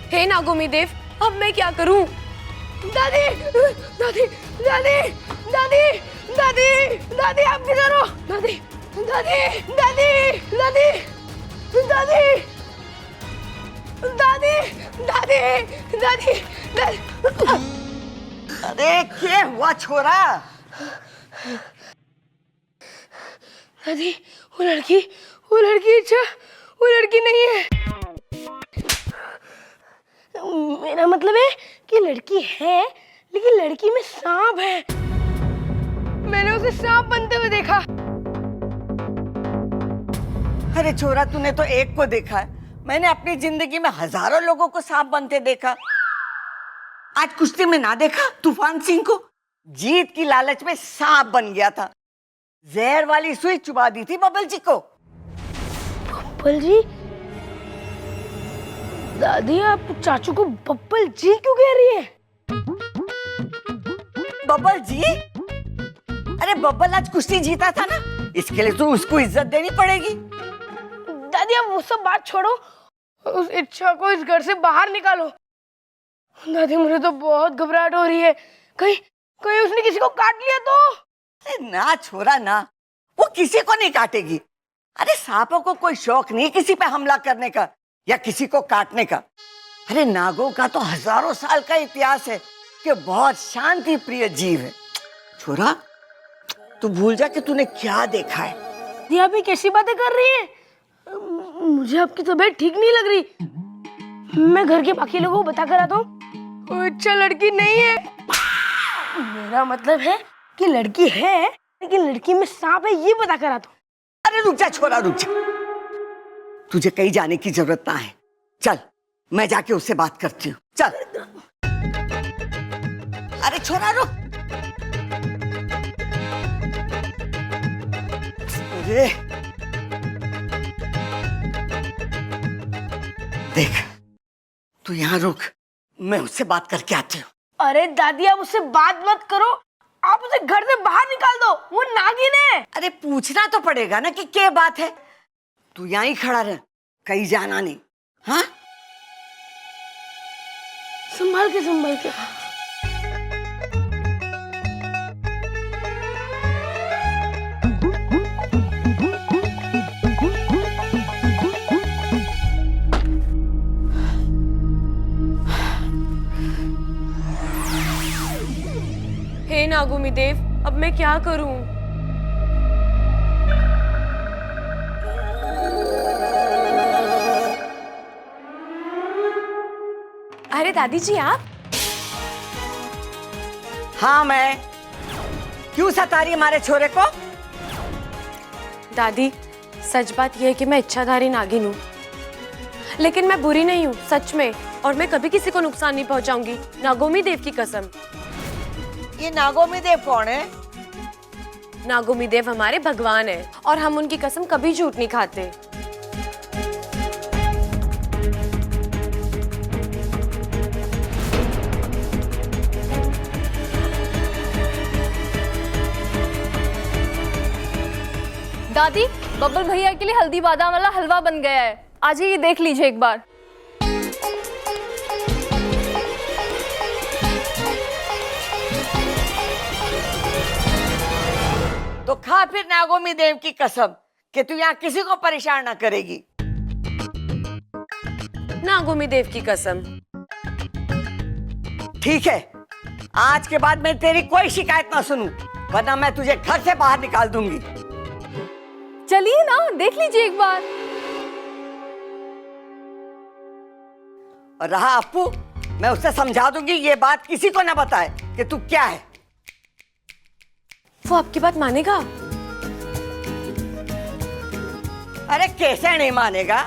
हे नागोमी देव, अब मैं क्या करूं? दादी दादी दादी दादी दादी दादी आप किधर हो? दादी दादी दादी दादी दादी दादी दादी दादी दादी। अरे क्या हुआ छोरा? दादी वो लड़की अच्छा वो लड़की नहीं है। मेरा मतलब है कि लड़की है लेकिन लड़की में सांप है। मैंने उसे सांप बनते हुए देखा। अरे छोरा, तूने तो एक को देखा है, मैंने अपनी जिंदगी में हजारों लोगों को सांप बनते देखा। आज कुश्ती में ना देखा तूफान सिंह को, जीत की लालच में सांप बन गया था, जहर वाली सुई चुबा दी थी बबल जी को। बब्बल जी? दादी आप चाचू को बब्बल जी क्यों कह रही है? बब्बल जी? अरे बब्बल आज कुश्ती जीता था ना, इसके लिए तो उसको इज्जत देनी पड़ेगी। दादी आप वो सब बात छोड़ो, उस इच्छा को इस घर से बाहर निकालो। दादी मुझे तो बहुत घबराहट हो रही है, कहीं कहीं उसने किसी को काट लिया तो? अरे ना छोरा ना, वो किसी को नहीं काटेगी। अरे सांपों को कोई शौक नहीं किसी पे हमला करने का या किसी को काटने का। अरे नागों का तो हजारों साल का इतिहास है कि बहुत शांति प्रिय जीव है। छोरा, तू भूल जा कि तूने क्या देखा है। ये अभी कैसी बातें कर रही है? मुझे आपकी तबीयत ठीक नहीं लग रही। मैं घर के बाकी लोगों को बता कर आता हूँ। वो अच्छा लड़की नहीं है। मेरा मतलब है कि लड़की है, लेकिन लड़की में सांप है, ये बता कर आता हूँ। अरे रुक जा छोरा, रुक जा, तुझे कहीं जाने की जरूरत ना है। चल मैं जाके उससे बात करती हूँ, चल। अरे छोरा रुक। अरे देख, तू यहाँ रुक, मैं उससे बात करके आती हूँ। अरे दादी आप उससे बात मत करो, आप उसे घर से बाहर निकाल दो, वो नागिन है। अरे पूछना तो पड़ेगा ना कि क्या बात है। तू यहाँ ही खड़ा रह, कहीं जाना नहीं। हाँ, संभाल के संभाल के। हे नागोमी देव, अब मैं क्या करूं? अरे दादी जी आप? हाँ मैं। क्यों सता रही हमारे छोरे को? दादी सच बात यह है कि मैं इच्छाधारी नागिन हूँ, लेकिन मैं बुरी नहीं हूँ सच में, और मैं कभी किसी को नुकसान नहीं पहुंचाऊंगी, नागोमी देव की कसम। ये नागोमी देव कौन है? नागोमी देव हमारे भगवान है और हम उनकी कसम कभी झूठ नहीं खाते। दादी, बब्बल भैया के लिए हल्दी बादाम वाला हलवा बन गया है, आज ही ये देख लीजिए एक बार। तो खा फिर नागोमी देव की कसम कि तू यहाँ किसी को परेशान ना करेगी। नागोमी देव की कसम। ठीक है, आज के बाद मैं तेरी कोई शिकायत ना सुनूं, वरना मैं तुझे घर से बाहर निकाल दूंगी। चलिए ना, देख लीजिए एक बार। और रहा अप्पू, मैं उससे समझा दूंगी ये बात किसी को ना बताए कि तू क्या है। वो आपकी बात मानेगा? अरे कैसे नहीं मानेगा,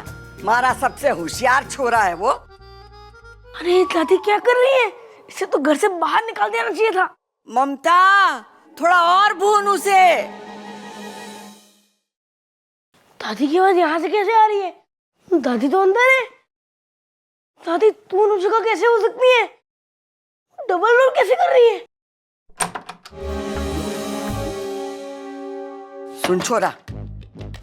हमारा सबसे होशियार छोरा है वो। अरे दादी क्या कर रही है? इसे तो घर से बाहर निकाल देना चाहिए था। ममता, थोड़ा और भून उसे। दादी की आवाज यहाँ से कैसे आ रही है? दादी तो अंदर है। दादी दोनों जगह कैसे हो सकती है? डबल रोल कैसे कर रही है? सुन छोरा,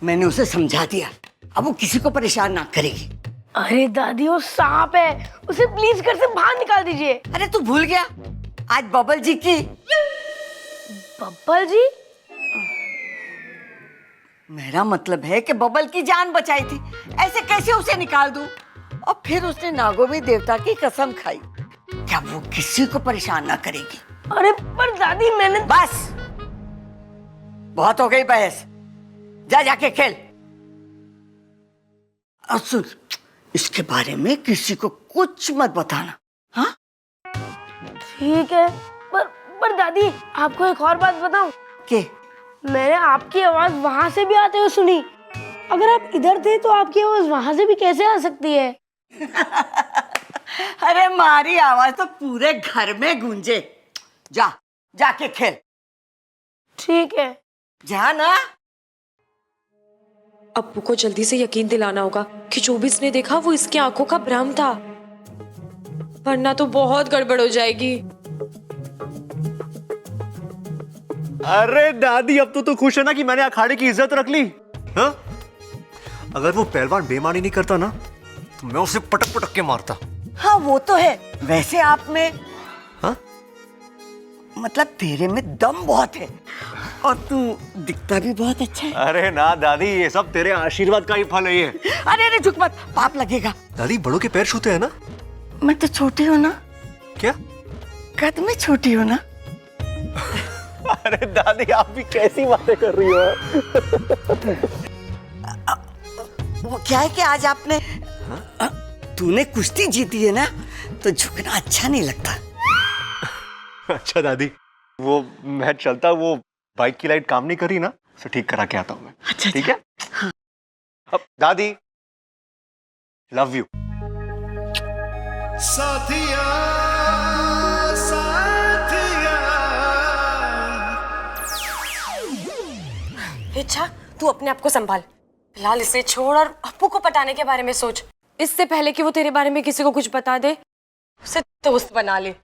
मैंने उसे समझा दिया, अब वो किसी को परेशान ना करेगी। अरे दादी वो सांप है, उसे प्लीज घर से बाहर निकाल दीजिए। अरे तू भूल गया आज बबल जी की? बब्बल जी? मेरा मतलब है कि बबल की जान बचाई थी, ऐसे कैसे उसे निकाल दूं? और फिर उसने नागोमी देवता की कसम खाई, क्या वो किसी को परेशान ना करेगी? अरे पर दादी मैंने। बस बहुत हो गई बहस, जा जाके खेल। और सुन, इसके बारे में किसी को कुछ मत बताना। हाँ ठीक है, पर दादी आपको एक और बात बताऊं? के? मैंने आपकी आवाज वहां से भी आते हुए सुनी, अगर आप इधर थे तो आपकी आवाज वहां से भी कैसे आ सकती है? अरे मारी आवाज तो पूरे घर में गूंजे। जा जाके खेल। ठीक है। जा ना। अप्पू को जल्दी से यकीन दिलाना होगा कि जो भी इसने देखा वो इसकी आंखों का भ्रम था, वरना तो बहुत गड़बड़ हो जाएगी। अरे दादी, अब तो खुश है ना कि मैंने अखाड़े की इज्जत रख ली? हाँ? अगर वो पहलवान बेईमानी नहीं करता ना तो मैं उसे पटक पटक के मारता। हाँ वो तो है। वैसे आप में मतलब तेरे में दम बहुत है और तू दिखता भी बहुत अच्छा है। अरे ना दादी, ये सब तेरे आशीर्वाद का ही फल है ये। अरे झुक मत, पाप लगेगा। दादी, बड़ों के पैर छूते हैं ना? मैं तो छोटी हूँ ना। क्या? कद में छोटी हूँ ना। अरे दादी, आप भी कैसी बातें कर रही हो? वो क्या है कि आज आपने तूने कुश्ती जीती है ना, तो झुकना अच्छा नहीं लगता। अच्छा दादी, वो मैं चलता, वो बाइक की लाइट काम नहीं करी ना, उसे ठीक करा के आता हूँ मैं। अच्छा, ठीक है? हाँ। अब दादी, लव यू। साथिया साथिया। इच्छा, तू अपने आप को संभाल। फिलहाल इसे छोड़ और अप्पू को पटाने के बारे में सोच। इससे पहले कि वो तेरे बारे में किसी को कुछ बता दे, उसे दोस्त बना ले।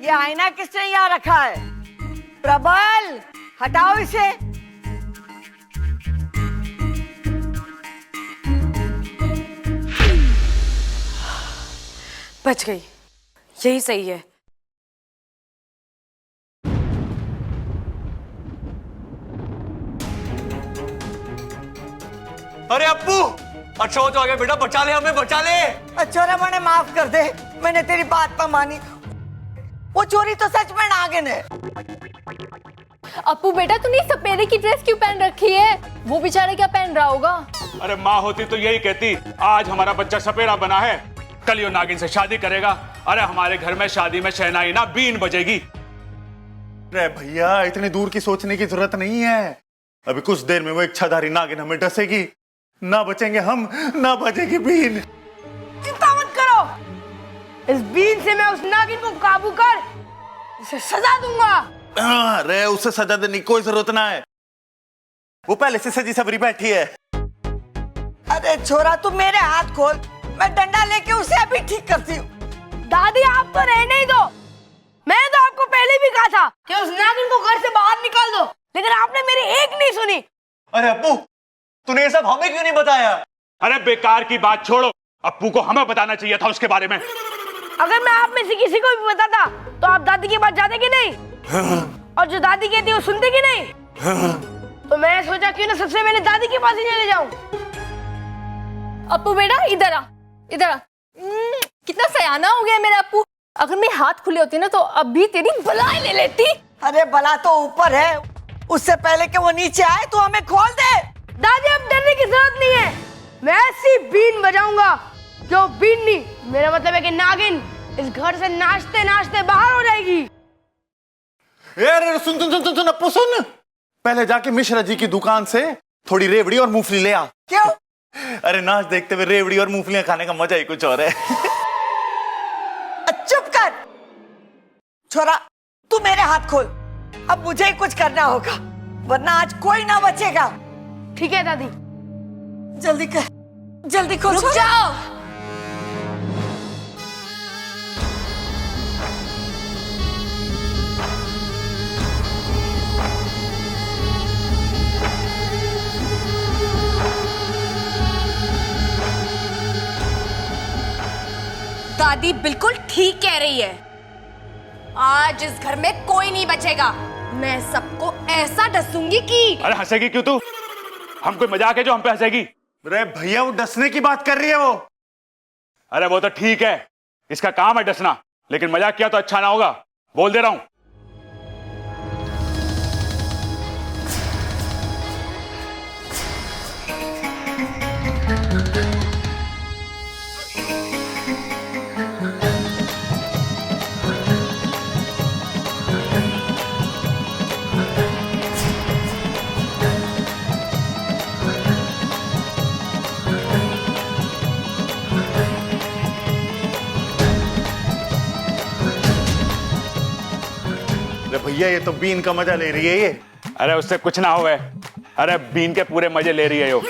ये आईना किसने यहाँ रखा है? प्रबल, हटाओ इसे। बच गई, यही सही है। अरे अप्पू, अच्छा हो तो आ गया बेटा, बचा ले हमें, बचा ले। अच्छा रे, मैंने माफ कर दे, मैंने तेरी बात पर मानी। वो चोरी तो सच में नागिन है। अप्पू बेटा, तूने सपेरे की ड्रेस क्यों पहन रखी है? वो बेचारा क्या पहन रहा होगा? अरे माँ होती तो यही कहती, आज हमारा बच्चा सपेरा बना है, कल यो नागिन से शादी करेगा। अरे हमारे घर में शादी में शहनाई ना बीन बजेगी। अरे भैया, इतनी दूर की सोचने की जरूरत नहीं है। अभी कुछ देर में वो इच्छाधारी नागिन हमें डसेगी, ना बचेंगे हम, ना बजेगी बीन। चिंता मत करो, इस बीन से मैं उस नागिन को काबू कर उसे सजा दूंगा। अरे उसे सजा देने की कोई जरूरत ना है, वो पहले से सजी सबरी बैठी है। अरे छोरा, तू मेरे हाथ खोल, मैं डंडा लेके उसे अभी ठीक करती हूँ। दादी, आप तो रहने ही दो। मैंने तो आपको पहले भी कहा था कि उस नागिन को घर से बाहर निकाल दो, लेकिन आपने मेरी एक नहीं सुनी। अरे अप्पू, तूने ये सब हमें क्यों नहीं बताया? अरे बेकार की बात छोड़ो, अप्पू को हमें बताना चाहिए था उसके बारे में। अगर मैं आप में से किसी को भी बताता तो आप दादी की बात जाते कि नहीं? और जो दादी कहती है वो सुनते कि नहीं? तो मैंने सोचा क्यों ना सबसे पहले दादी के पास ही चले जाऊं। अप्पू बेटा, इधर आ, इधर आ। कितना सयाना हो गया मेरा अप्पू। अगर मेरे हाथ खुले होते ना तो अभी तेरी बलाई ले लेती। अरे बला तो ऊपर है, उससे पहले कि वो नीचे आए तो हमें खोल दे। दादी, अब डरने की जरूरत नहीं है, मैं ऐसी बीन बजाऊंगा जो बीन नहीं, मेरा मतलब है कि नागिन इस घर से नाचते नाचते बाहर हो जाएगी। अरे सुन सुन सुन सुन, अप्पू सुन, पहले जाके मिश्रा जी की दुकान से थोड़ी रेवड़ी और मूंगफली ले आ। क्यों? अरे नाच देखते हुए रेवड़ी और मूंगफलियां खाने का मजा ही कुछ और है। चुप कर छोरा, तू मेरे हाथ खोल। अब मुझे ही कुछ करना होगा, वरना आज कोई ना बचेगा। ठीक है दादी। जल्दी कर, जल्दी खोल। रुक जाओ। दादी बिल्कुल ठीक कह रही है। आज इस घर में कोई नहीं बचेगा। मैं सबको ऐसा डसूंगी कि। अरे हंसेगी क्यों तू? हम कोई मजाक है जो हम पे हंसेगी? अरे भैया वो डसने की बात कर रही है वो। अरे वो तो ठीक है, इसका काम है डसना, लेकिन मजाक किया तो अच्छा ना होगा, बोल दे रहा हूं। अरे भैया ये तो बीन का मजा ले रही है ये। अरे उससे कुछ ना होवे। अरे बीन के पूरे मजे ले रही है यो।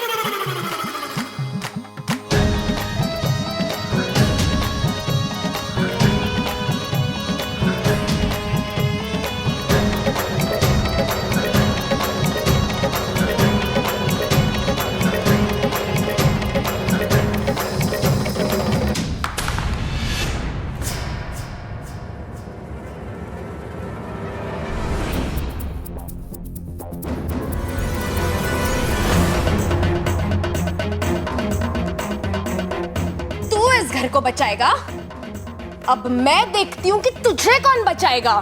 घर को बचाएगा। अब मैं देखती हूँ कि तुझे कौन बचाएगा।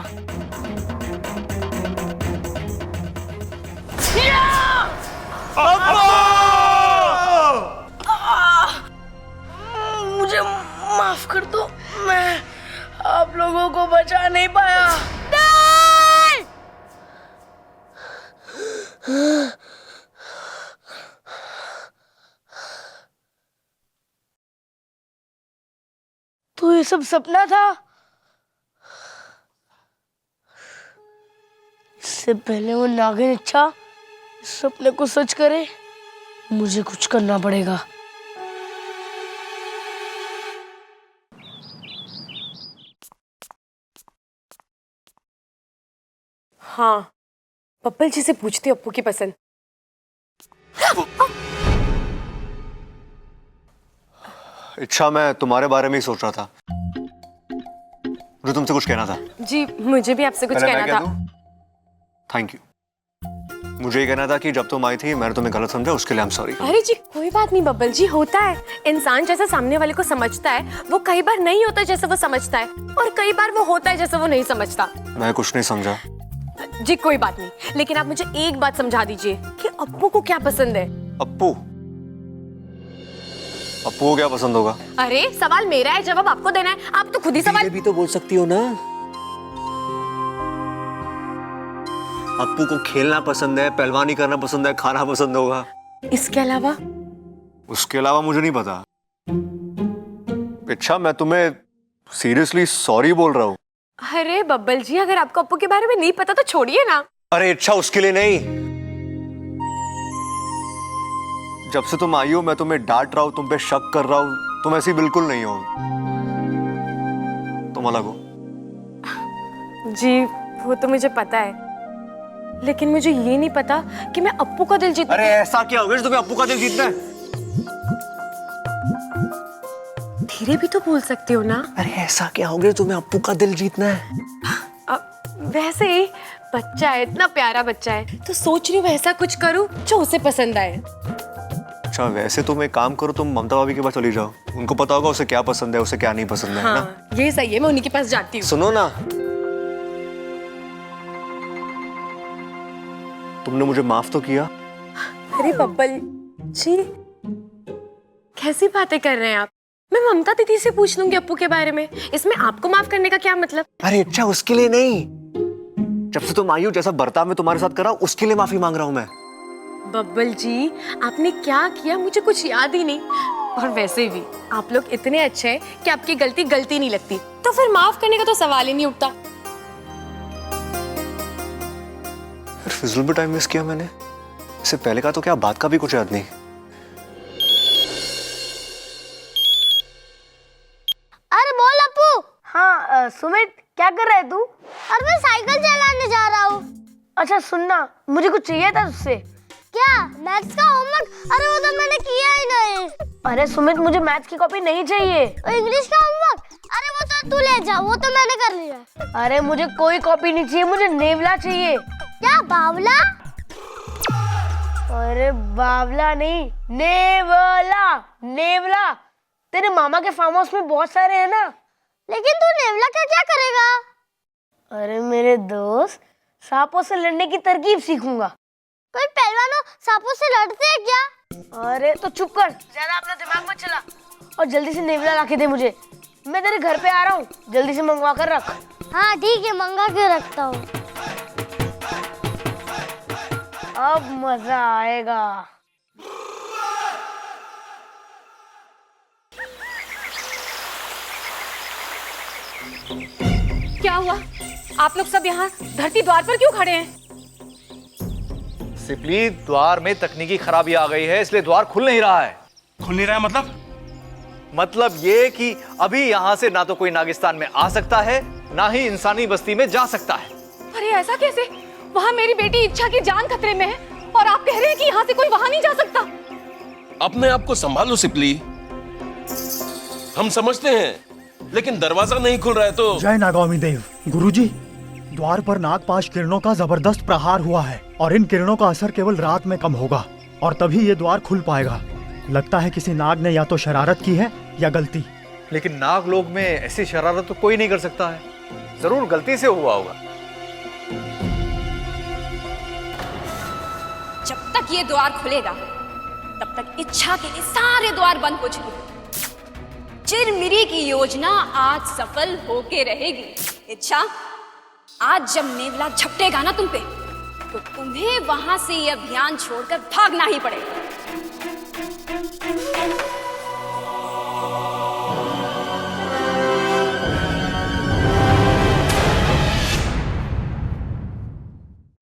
मुझे माफ कर दो, मैं आप लोगों को बचा नहीं पाया। तो ये सब सपना था? इससे पहले वो नागिन इच्छा इस सपने को सच करे, मुझे कुछ करना पड़ेगा। हाँ, पप्पल जी से पूछती हूँ अप्पू की पसंद। इच्छा, मैं तुम्हारे बारे में ही सोच रहा था। मुझे तुमसे कुछ कहना था। जी मुझे भी आपसे कुछ कहना था। Thank you. मुझे ये कहना था कि जब तुम आई थी मैंने तुम्हें गलत समझा, उसके लिए आई एम सॉरी। अरे जी कोई बात नहीं बब्बल जी, होता है। इंसान जैसा सामने वाले को समझता है वो कई बार नहीं होता जैसा वो समझता है, और कई बार वो होता है जैसा वो नहीं समझता। मैं कुछ नहीं समझा। जी कोई बात नहीं, लेकिन आप मुझे एक बात समझा दीजिए कि अप्पू को क्या पसंद है। अप्पू? अप्पू को क्या पसंद होगा? अरे सवाल मेरा है, जवाब आपको देना है। आप तो खुद ही सवाल भी तो बोल सकती हो ना। अप्पू को खेलना पसंद है, पहलवानी करना पसंद है, खाना पसंद होगा। इसके अलावा? उसके अलावा मुझे नहीं पता। अच्छा, मैं तुम्हें सीरियसली सॉरी बोल रहा हूँ। अरे बब्बल जी, अगर आपको अप्पू के बारे में नहीं पता तो छोड़िए ना। अरे अच्छा, उसके लिए नहीं। जब से तुम आई हो मैं तुम्हें डांट रहा हूँ, तुम पे शक कर रहा हूँ, तुम ऐसी बिल्कुल नहीं हो। तुम अलग हो। जी वो तो मुझे पता है, लेकिन मुझे ये नहीं पता कि मैं अप्पू का दिल जीत। अरे ऐसा क्या हो गया तुम्हें अप्पू का दिल जीतना है? धीरे भी तो बोल सकते हो ना। अरे ऐसा क्या हो गया तुम्हें अप्पू का दिल जीतना है? वैसे ही बच्चा है, इतना प्यारा बच्चा है, तो सोच रही हूँ ऐसा कुछ करूँ जो उसे पसंद आए। अच्छा, वैसे तुम एक काम करो, तुम ममता भाभी के पास चली जाओ, उनको पता होगा उसे क्या पसंद है, उसे क्या नहीं पसंद है। हाँ, ना? ये सही है, मैं उन्हीं के पास जाती हूँ। सुनो ना, तुमने मुझे माफ तो किया। अरे बब्बल जी कैसी बातें कर रहे हैं आप? मैं ममता दीदी से पूछ लूंगी अप्पू के बारे में, इसमें आपको माफ करने का क्या मतलब? अरे अच्छा, उसके लिए नहीं। जब से तुम आई हो, जैसा बर्ताव मैं तुम्हारे साथ करा उसके लिए माफी मांग रहा हूं मैं। बब्बल जी, आपने क्या किया मुझे कुछ याद ही नहीं। और वैसे भी आप लोग इतने अच्छे हैं कि आपकी गलती गलती नहीं लगती, तो फिर माफ करने का तो सवाल ही नहीं उठता। फिजूल में टाइम वेस्ट किया मैंने। इससे पहले का तो क्या, बात का भी कुछ याद नहीं। अरे बोल अपू। हाँ सुमित, क्या कर रहा है तू? अरे मैं साइकिल चलाने जा रहा हूँ। अच्छा सुनना, मुझे कुछ चाहिए था तुझसे। क्या? मैथ्स का होमवर्क? अरे वो तो मैंने किया ही नहीं। अरे सुमित, मुझे मैथ्स की कॉपी नहीं चाहिए। इंग्लिश का होमवर्क? अरे वो तो तू ले जा, वो तो मैंने कर लिया। अरे मुझे कोई कॉपी नहीं चाहिए, मुझे नेवला चाहिए। क्या बावला? अरे बावला नहीं, नेवला। नेवला तेरे मामा के फार्म हाउस में बहुत सारे हैं ना। लेकिन तू नेवला का क्या करेगा? अरे मेरे दोस्त, सांपों से लड़ने की तरकीब सीखूंगा। कोई पहलवानों सांपों से लड़ते हैं क्या? अरे तो चुप कर, ज्यादा अपना दिमाग मत चला और जल्दी से नेवला लाके दे मुझे। मैं तेरे घर पे आ रहा हूँ, जल्दी से मंगवा कर रख। हाँ ठीक है, मंगा के रखता हूँ। अब मजा आएगा। क्या हुआ? आप लोग सब यहाँ धरती द्वार पर क्यों खड़े हैं? सिपली, द्वार में तकनीकी खराबी आ गई है, इसलिए द्वार खुल नहीं रहा है। खुल नहीं रहा है मतलब ये कि अभी यहाँ से ना तो कोई नागिस्तान में आ सकता है, ना ही इंसानी बस्ती में जा सकता है। अरे ऐसा कैसे? वहाँ मेरी बेटी इच्छा की जान खतरे में है और आप कह रहे हैं कि यहाँ से कोई वहाँ नहीं जा सकता। अपने आप को संभालो सिपली, हम समझते हैं, लेकिन दरवाजा नहीं खुल रहा है तो। जय नागामी देव। गुरुजी, द्वार पर नागपाश किरणों का जबरदस्त प्रहार हुआ है और इन किरणों का असर केवल रात में कम होगा और तभी ये द्वार खुल पाएगा। लगता है किसी नाग ने या तो शरारत की है या गलती। लेकिन नाग लोग में ऐसी शरारत तो कोई नहीं कर सकता है, जरूर गलती से हुआ होगा। जब तक ये द्वार खुलेगा तब तक इच्छा के लिए सारे द्वार बंद हो चुके। चिरमिरी की योजना आज सफल होके रहेगी। इच्छा, आज जब नेवला झपटेगा ना तुम पे, तो तुम्हें वहां से ये अभियान छोड़कर भागना ही पड़ेगा।